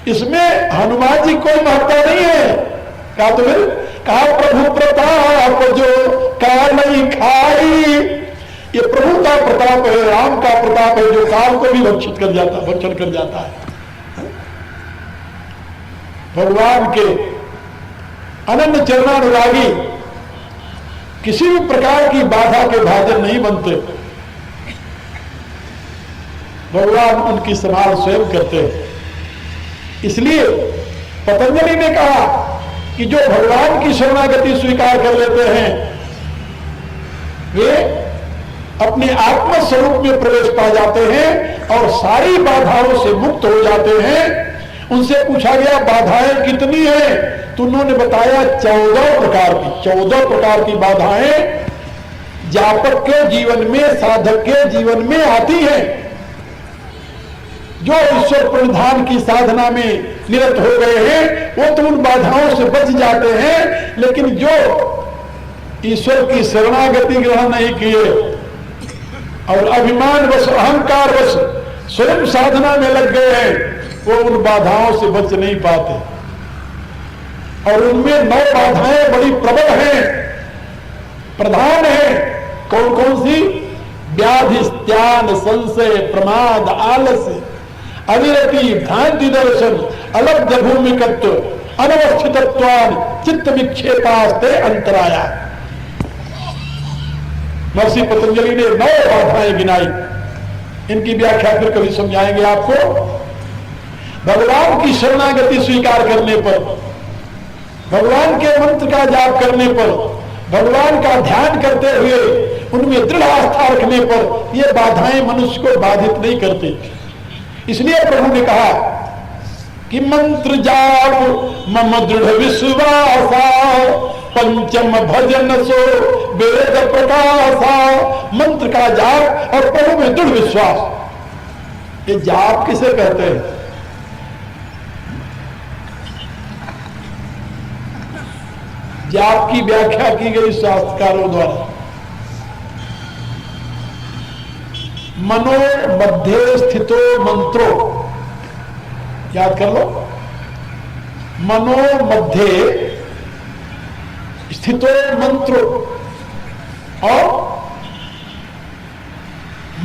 इसमें हनुमान जी कोई महत्व नहीं है। कहा तो फिर कहा प्रभु प्रताप जो काल नहीं खाई, ये प्रभु का प्रताप है, राम का प्रताप है जो काल को भी भक्षण कर जाता है। भगवान के अनन्य चरणानुरागी किसी भी प्रकार की बाधा के भाजन नहीं बनते, भगवान उनकी संभाल स्वयं करते हैं। इसलिए पतंजलि ने कहा कि जो भगवान की शरणागति स्वीकार कर लेते हैं वे अपने आत्म स्वरूप में प्रवेश पा जाते हैं और सारी बाधाओं से मुक्त हो जाते हैं। उनसे पूछा गया बाधाएं कितनी हैं, तो उन्होंने बताया 14 प्रकार की। 14 प्रकार की बाधाएं जापक के जीवन में, साधक के जीवन में आती हैं। जो ईश्वर प्रणिधान की साधना में निरत हो गए हैं वो तो उन बाधाओं से बच जाते हैं, लेकिन जो ईश्वर की शरणागति ग्रहण नहीं किए और अभिमान वश अहंकार वश स्वयं साधना में लग गए हैं, वो उन बाधाओं से बच नहीं पाते। और उनमें 9 बाधाएं बड़ी प्रबल हैं, प्रधान है। कौन कौन सी? व्याधि, त्यान, संशय, प्रमाद, आलस्य, अविरति, भ्रांति दर्शन, अलब्ध भूमिकत्व, अनवस्थितत्वान, चित्त विक्षेपास्ते अंतराया। महर्षि पतंजलि ने 9 बाधाएं गिनाई। इनकी व्याख्या फिर कभी समझाएंगे आपको। भगवान की शरणागति स्वीकार करने पर, भगवान के मंत्र का जाप करने पर, भगवान का ध्यान करते हुए उनमें दृढ़ आस्था रखने पर ये बाधाएं मनुष्य को बाधित नहीं करती। इसलिए प्रभु ने कहा कि मंत्र जाप मम दृढ़ विश्वासा, पंचम भजन सो वेद प्रकाशा। मंत्र का जाप और प्रभु में दृढ़ विश्वास। ये जाप किसे कहते हैं? जाप की व्याख्या की गई शास्त्रकारों द्वारा, मनो मध्य स्थितो मंत्रो। याद कर लो, मनो मध्य स्थितो मंत्रो और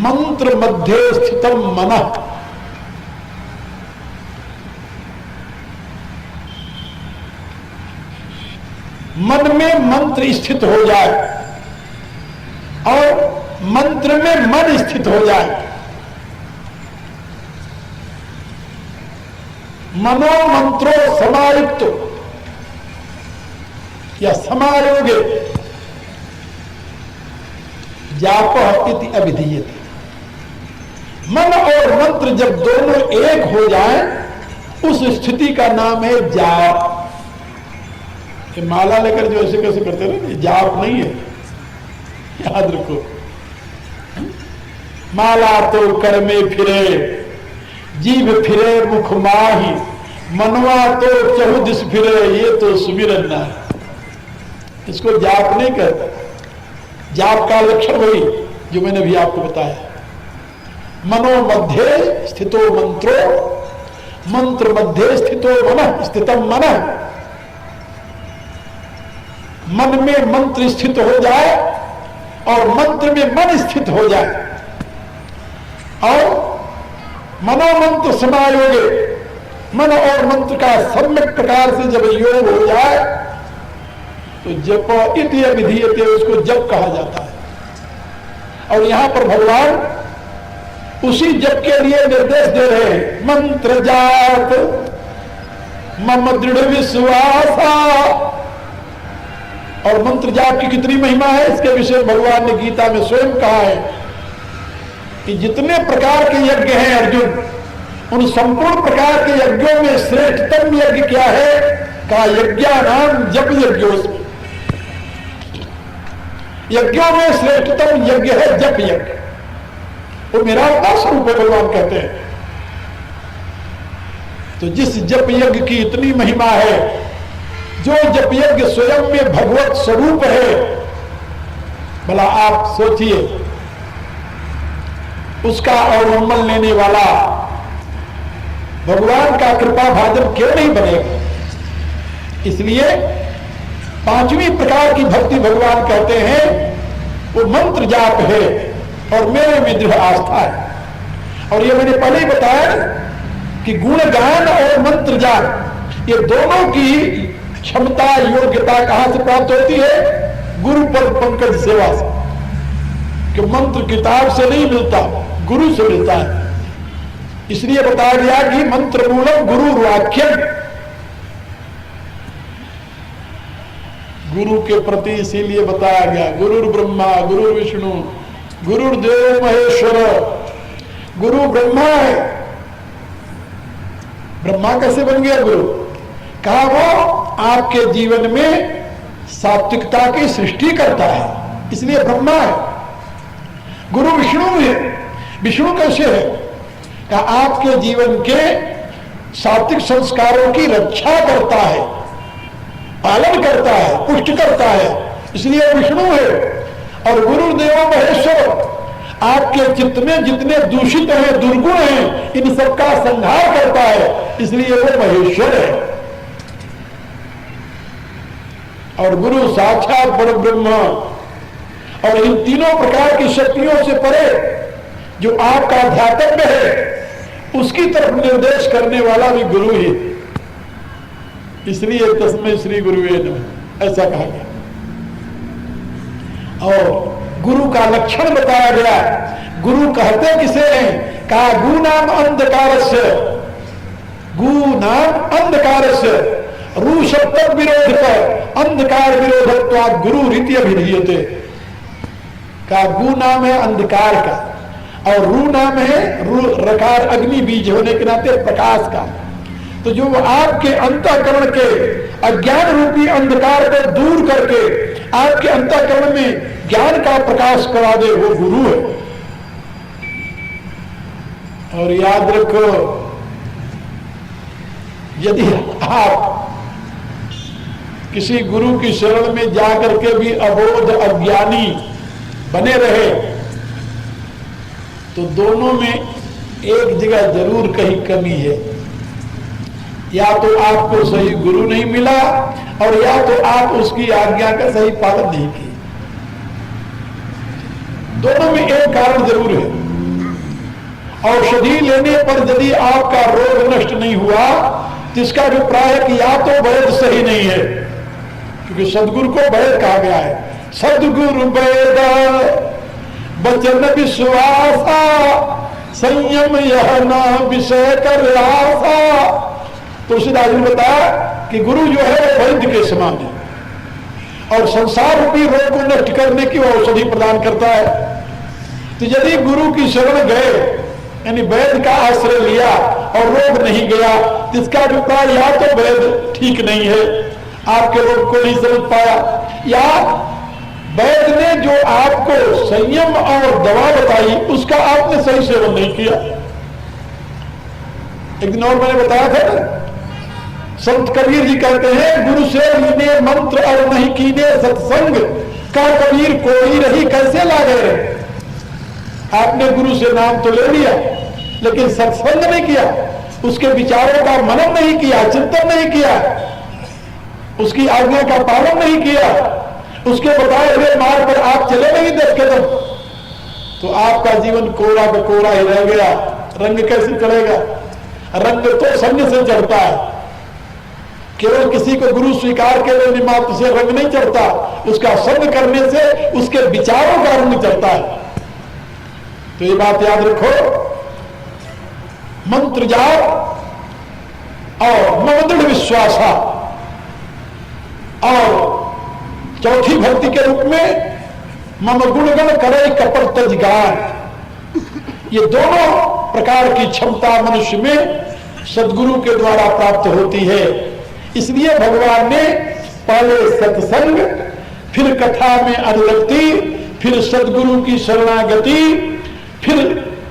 मंत्र मध्य स्थितम मनः। मन में मंत्र स्थित हो जाए और मंत्र में मन स्थित हो जाए। मनो मंत्रो समायुक्त या समायोगे जाप इति अभिधीयते। मन और मंत्र जब दोनों एक हो जाए उस स्थिति का नाम है जाप। कि माला लेकर जो ऐसे कैसे करते ना, ये जाप नहीं है, याद रखो। माला तो कर में फिरे, जीव फिरे मुख माही, मनवा तो चहुदिस फिरे, ये तो सुमिरन ना है। इसको जाप नहीं कहते। जाप का लक्षण वही जो मैंने भी आपको बताया। मनो मध्य स्थितो मंत्रो, मंत्र मध्य स्थितो मनः, स्थितम मनः। मन में मंत्र स्थित हो जाए और मंत्र में मन स्थित हो जाए और मनोमंत्र समायोगे, मन और मंत्र का सम्यक प्रकार से जब योग हो जाए तो जप इति अभिधीयते, उसको जप कहा जाता है। और यहां पर भगवान उसी जप के लिए निर्देश दे रहे हैं। मंत्र जाप मम दृढ़ विश्वासा। और मंत्र जाप की कितनी महिमा है इसके विषय भगवान ने गीता में स्वयं कहा है कि जितने प्रकार के यज्ञ हैं अर्जुन, उन संपूर्ण प्रकार के यज्ञों में श्रेष्ठतम यज्ञ क्या है? का यज्ञानाम जप यज्ञोस्मि। यज्ञों में श्रेष्ठतम यज्ञ है जप यज्ञ। वो मेरा स्वरूप है, भगवान कहते हैं। तो जिस जप यज्ञ की इतनी महिमा है, जो जप यज्ञ स्वयं में भगवत स्वरूप है, भला आप सोचिए उसका अवलंबन लेने वाला भगवान का कृपा भाजन क्यों नहीं बनेगा? इसलिए 5वीं प्रकार की भक्ति भगवान कहते हैं वो मंत्र जाप है और मेरे में दृढ़ आस्था है। और ये मैंने पहले ही बताया कि गुणगान और मंत्र जाप ये दोनों की क्षमता योग्यता कहां से प्राप्त होती है? गुरु पर पंकज सेवा से। कि मंत्र किताब से नहीं मिलता, गुरु से मिलता है। इसलिए बताया गया कि मंत्र मूलम गुरु वाक्यम। गुरु के प्रति इसीलिए बताया गया गुरुर ब्रह्मा गुरुर विष्णु गुरुर्देव महेश्वर। गुरु ब्रह्मा है। ब्रह्मा कैसे बन गया गुरु? कहा वो आपके जीवन में सात्विकता की सृष्टि करता है, इसलिए ब्रह्मा है। गुरु विष्णु है। विष्णु कैसे है? कहा आपके जीवन के सात्विक संस्कारों की रक्षा करता है, पालन करता है, पुष्ट करता है, इसलिए विष्णु है। और गुरुदेव महेश्वर आपके चित्त में जितने दूषित हैं, दुर्गुण हैं, इन सबका संहार करता है, इसलिए वो महेश्वर है। और गुरु साक्षात परब्रह्म, और इन तीनों प्रकार की शक्तियों से परे जो आपका ध्यातव्य है उसकी तरफ निर्देश करने वाला भी गुरु ही, इसलिए तस्मै श्री गुरुवे नमः ऐसा कहा गया। और गुरु का लक्षण बताया गया। गुरु कहते किसे हैं? कहा गु नाम अंधकारस्य, गु नाम अंधकारस्य, रू शब्द विरोध कर अंधकार विरोधत्वात् गुरु रीति अभिधीयते। का गु नाम है अंधकार का, और रू नाम है रकार अग्नि बीज होने के नाते प्रकाश का। तो जो आपके अंतःकरण के अज्ञान रूपी अंधकार को दूर करके आपके अंतःकरण में ज्ञान का प्रकाश करा दे, वो गुरु है। और याद रखो, यदि आप किसी गुरु की शरण में जाकर के भी अबोध अज्ञानी बने रहे तो दोनों में एक जगह जरूर कहीं कमी है। या तो आपको सही गुरु नहीं मिला, और या तो आप उसकी आज्ञा का सही पालन नहीं किया। दोनों में एक कारण जरूर है। औषधि लेने पर यदि आपका रोग नष्ट नहीं हुआ तो इसका अभिप्राय है कि या तो वैद्य सही नहीं है, क्योंकि सदगुरु को वैद्य कहा गया है। सदगुरु वैद्य बचन विश्वासा, संयम यह ना विषय कर आशा। तुलसीदास जी ने बताया कि गुरु जो है वो वैद्य के समान है, और संसार रूपी रोग को नष्ट करने की वो औषधि प्रदान करता है। तो यदि गुरु की शरण गए, यानी वैद्य का आश्रय लिया और रोग नहीं गया, इसका अभिप्राय या तो वैद्य ठीक नहीं है, आपके रोग को नहीं समझ पाया, या वैद्य ने जो आपको संयम और दवा बताई उसका आपने सही सेवन नहीं किया। एक दिन और मैंने बताया था ना, संत कबीर जी कहते हैं, गुरु से लीने मंत्र और नहीं कीने सत्संग का कबीर कोई रही कैसे लागे। आपने गुरु से नाम तो ले लिया, लेकिन सत्संग नहीं किया, उसके विचारों का मनन नहीं किया, चिंतन नहीं किया, उसकी आज्ञा का पालन नहीं किया, उसके बताए हुए मार्ग पर आप चले नहीं 10 कदम, तो आपका जीवन कोरा का कोरा ही रह गया। रंग कैसे चढ़ेगा? रंग तो संग से चढ़ता है। केवल किसी को गुरु स्वीकार के लेने मात्र से रंग नहीं चढ़ता, उसका संग करने से उसके विचारों का रंग चढ़ता है। तो ये बात याद रखो, मंत्र जाप और मम दृढ़ विश्वासा, और चौथी भक्ति के रूप में मम गुणगण करे कपट तज गान। ये दोनों प्रकार की क्षमता मनुष्य में सदगुरु के द्वारा प्राप्त होती है। इसलिए भगवान ने पहले सत्संग, फिर कथा में अनुरक्ति, फिर सदगुरु की शरणागति, फिर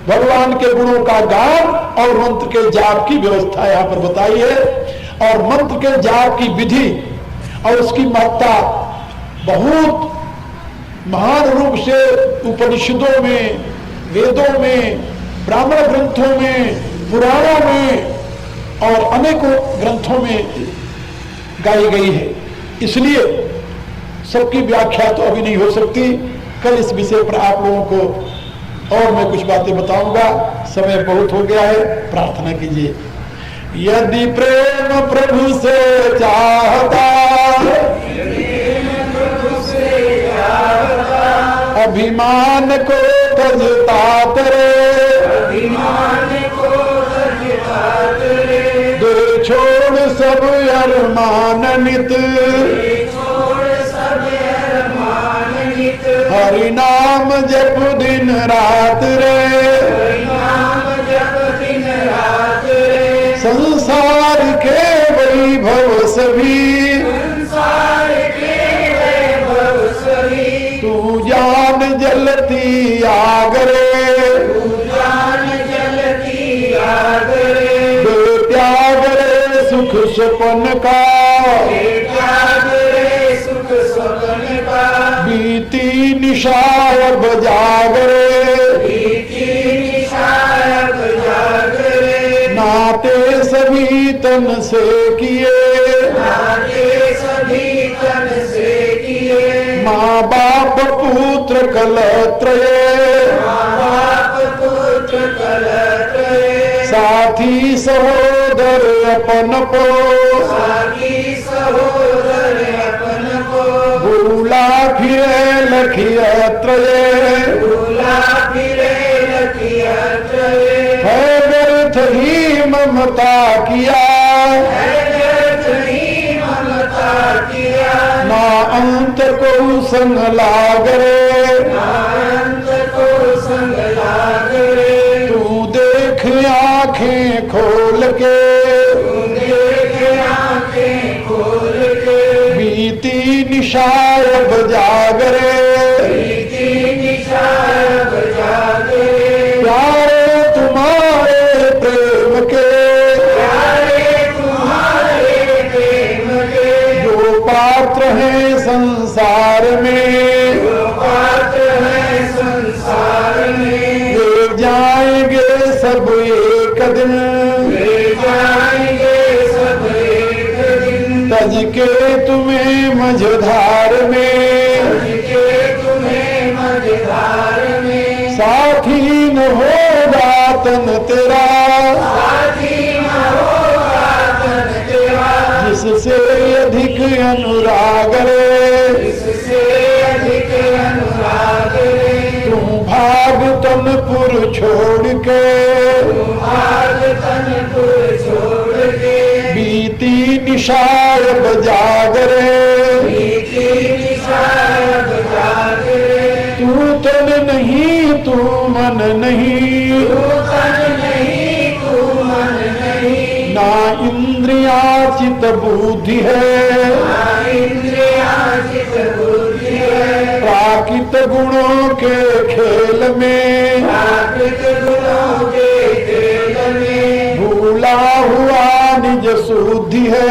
भगवान के गुणों का गान और मंत्र के जाप की व्यवस्था यहाँ पर बताई है। और मंत्र के जाप की विधि और उसकी महत्ता बहुत महान रूप से उपनिषदों में, वेदों में, ब्राह्मण ग्रंथों में, पुराणों में और अनेकों ग्रंथों में गाई गई है। इसलिए सबकी व्याख्या तो अभी नहीं हो सकती, कल इस विषय पर आप लोगों को और मैं कुछ बातें बताऊंगा। समय बहुत हो गया है, प्रार्थना कीजिए। यदि प्रेम प्रभु से चाहता, अभिमान को तजता करे, दे छोड़ सब अरमान नित, हरि नाम जप दिन रात रे, संसार के वैभव सभी, तू जान जलती आगरे, त्याग स्वपन का, त्याग रे सुख स्वप्न का, बीती निशाब जागरे, बीती निशाब जागरे, नाते सभी तन से किए, नाते सभी तन से किए, माँ बाप पुत्र कलत्रय, माँ बाप पुत्र कलत्रय, साथी सहोदर अपन को, साथी सहोदर अपन को, भूला फिरे लखिय त्रय, भूला फिरे लखिय त्रय, है व्यर्थ ही ममता किया, है व्यर्थ ही ममता किया, ना अंत को संग लागरे, अनंत को संग लागरे, तू देख आंखें खोल के, देख आंखें खोल के, बीती निशाब जागरे, बीती निशाब जागरे, प्यारे तुम्हारे प्रेम के, प्यारे तुम्हारे प्रेम के, जो पात्र हैं संसार में, जो पात्र है संसार में, वे जाएंगे सब एक दिन, ले जाएंगे सब एक दिन, तज के तुम्हें मझधार में, के तुम्हें मझधार में, साथी न होगा तन तेरा, साथी न होगा तन तेरा, जिससे अधिक अनुराग रे, इससे अधिक अनुराग रे, तुम भाग तनपुर छोड़ के, भाग तनपुर छोड़ के, बीती निशाब जागरे, बीती निशाब जागरे, तू तन नहीं तू मन नहीं, तू तन नहीं तू मन नहीं, ना इंद्रिया चित बुद्धि है, ना इंद्रिया चित बुद्धि है, प्राकृत गुणों के खेल में, प्राकृत गुणों के खेल में, भूला हुआ निज शुद्धि है,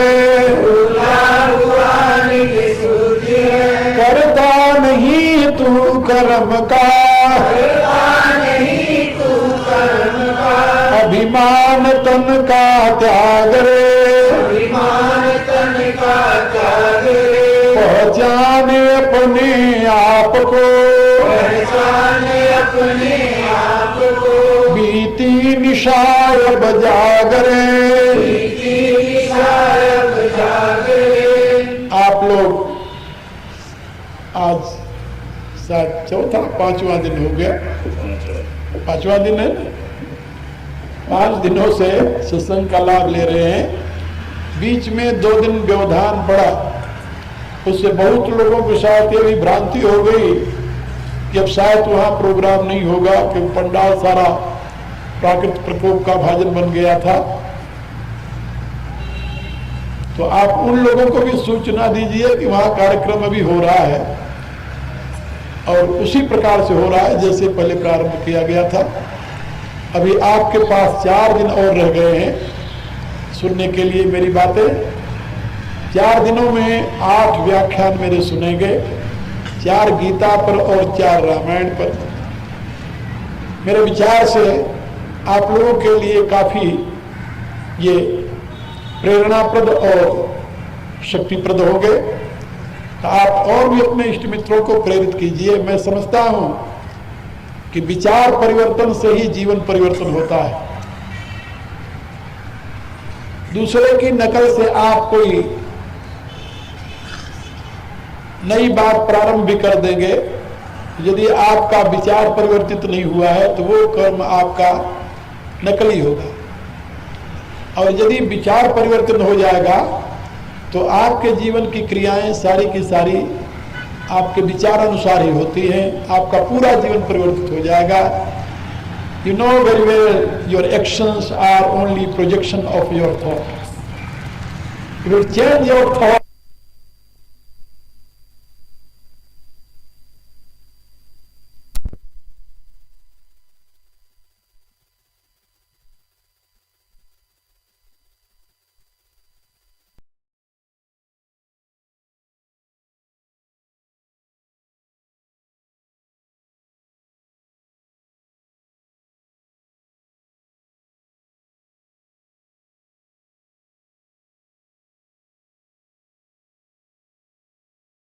भूला हुआ निज शुद्धि है, करता नहीं तू कर्म का, करता नहीं तू कर्म का, अभिमान तन का त्याग रे, अभिमान तन का त्याग रे, पहचाने अपने आप को, पहचाने अपने आप को, बीती निशाब जागरे। बीती निशाब जागरे। आप लोग आज शायद चौथा पांचवा दिन हो गया, पांचवा दिन है ना, 5 दिनों से सत्संग का लाभ ले रहे हैं। बीच में 2 दिन व्यवधान पड़ा, उससे बहुत लोगों के साथ ये भी भ्रांति हो गई कि अब शायद वहाँ प्रोग्राम नहीं होगा, कि पंडाल सारा प्राकृतिक प्रकोप का भाजन बन गया था। तो आप उन लोगों को भी सूचना दीजिए कि वहाँ कार्यक्रम अभी हो रहा है और उसी प्रकार से हो रहा है जैसे पहले प्रारंभ किया गया था। अभी आपके पास 4 दिन और रह गए हैं सुनने के लिए मेरी बातें। 4 दिनों में 8 व्याख्यान मेरे सुनेंगे, 4 गीता पर और 4 रामायण पर। मेरे विचार से आप लोगों के लिए काफी ये प्रेरणाप्रद और शक्तिप्रद होंगे। तो आप और भी अपने इष्ट मित्रों को प्रेरित कीजिए। मैं समझता हूं कि विचार परिवर्तन से ही जीवन परिवर्तन होता है। दूसरे की नकल से आप कोई नई बात प्रारंभ भी कर देंगे, यदि आपका विचार परिवर्तित नहीं हुआ है तो वो कर्म आपका नकली होगा। और यदि विचार परिवर्तन हो जाएगा तो आपके जीवन की क्रियाएं सारी की सारी आपके विचार अनुसार ही होती हैं, आपका पूरा जीवन परिवर्तित हो जाएगा। You know very well your actions are only projection of your thought. If you change your thought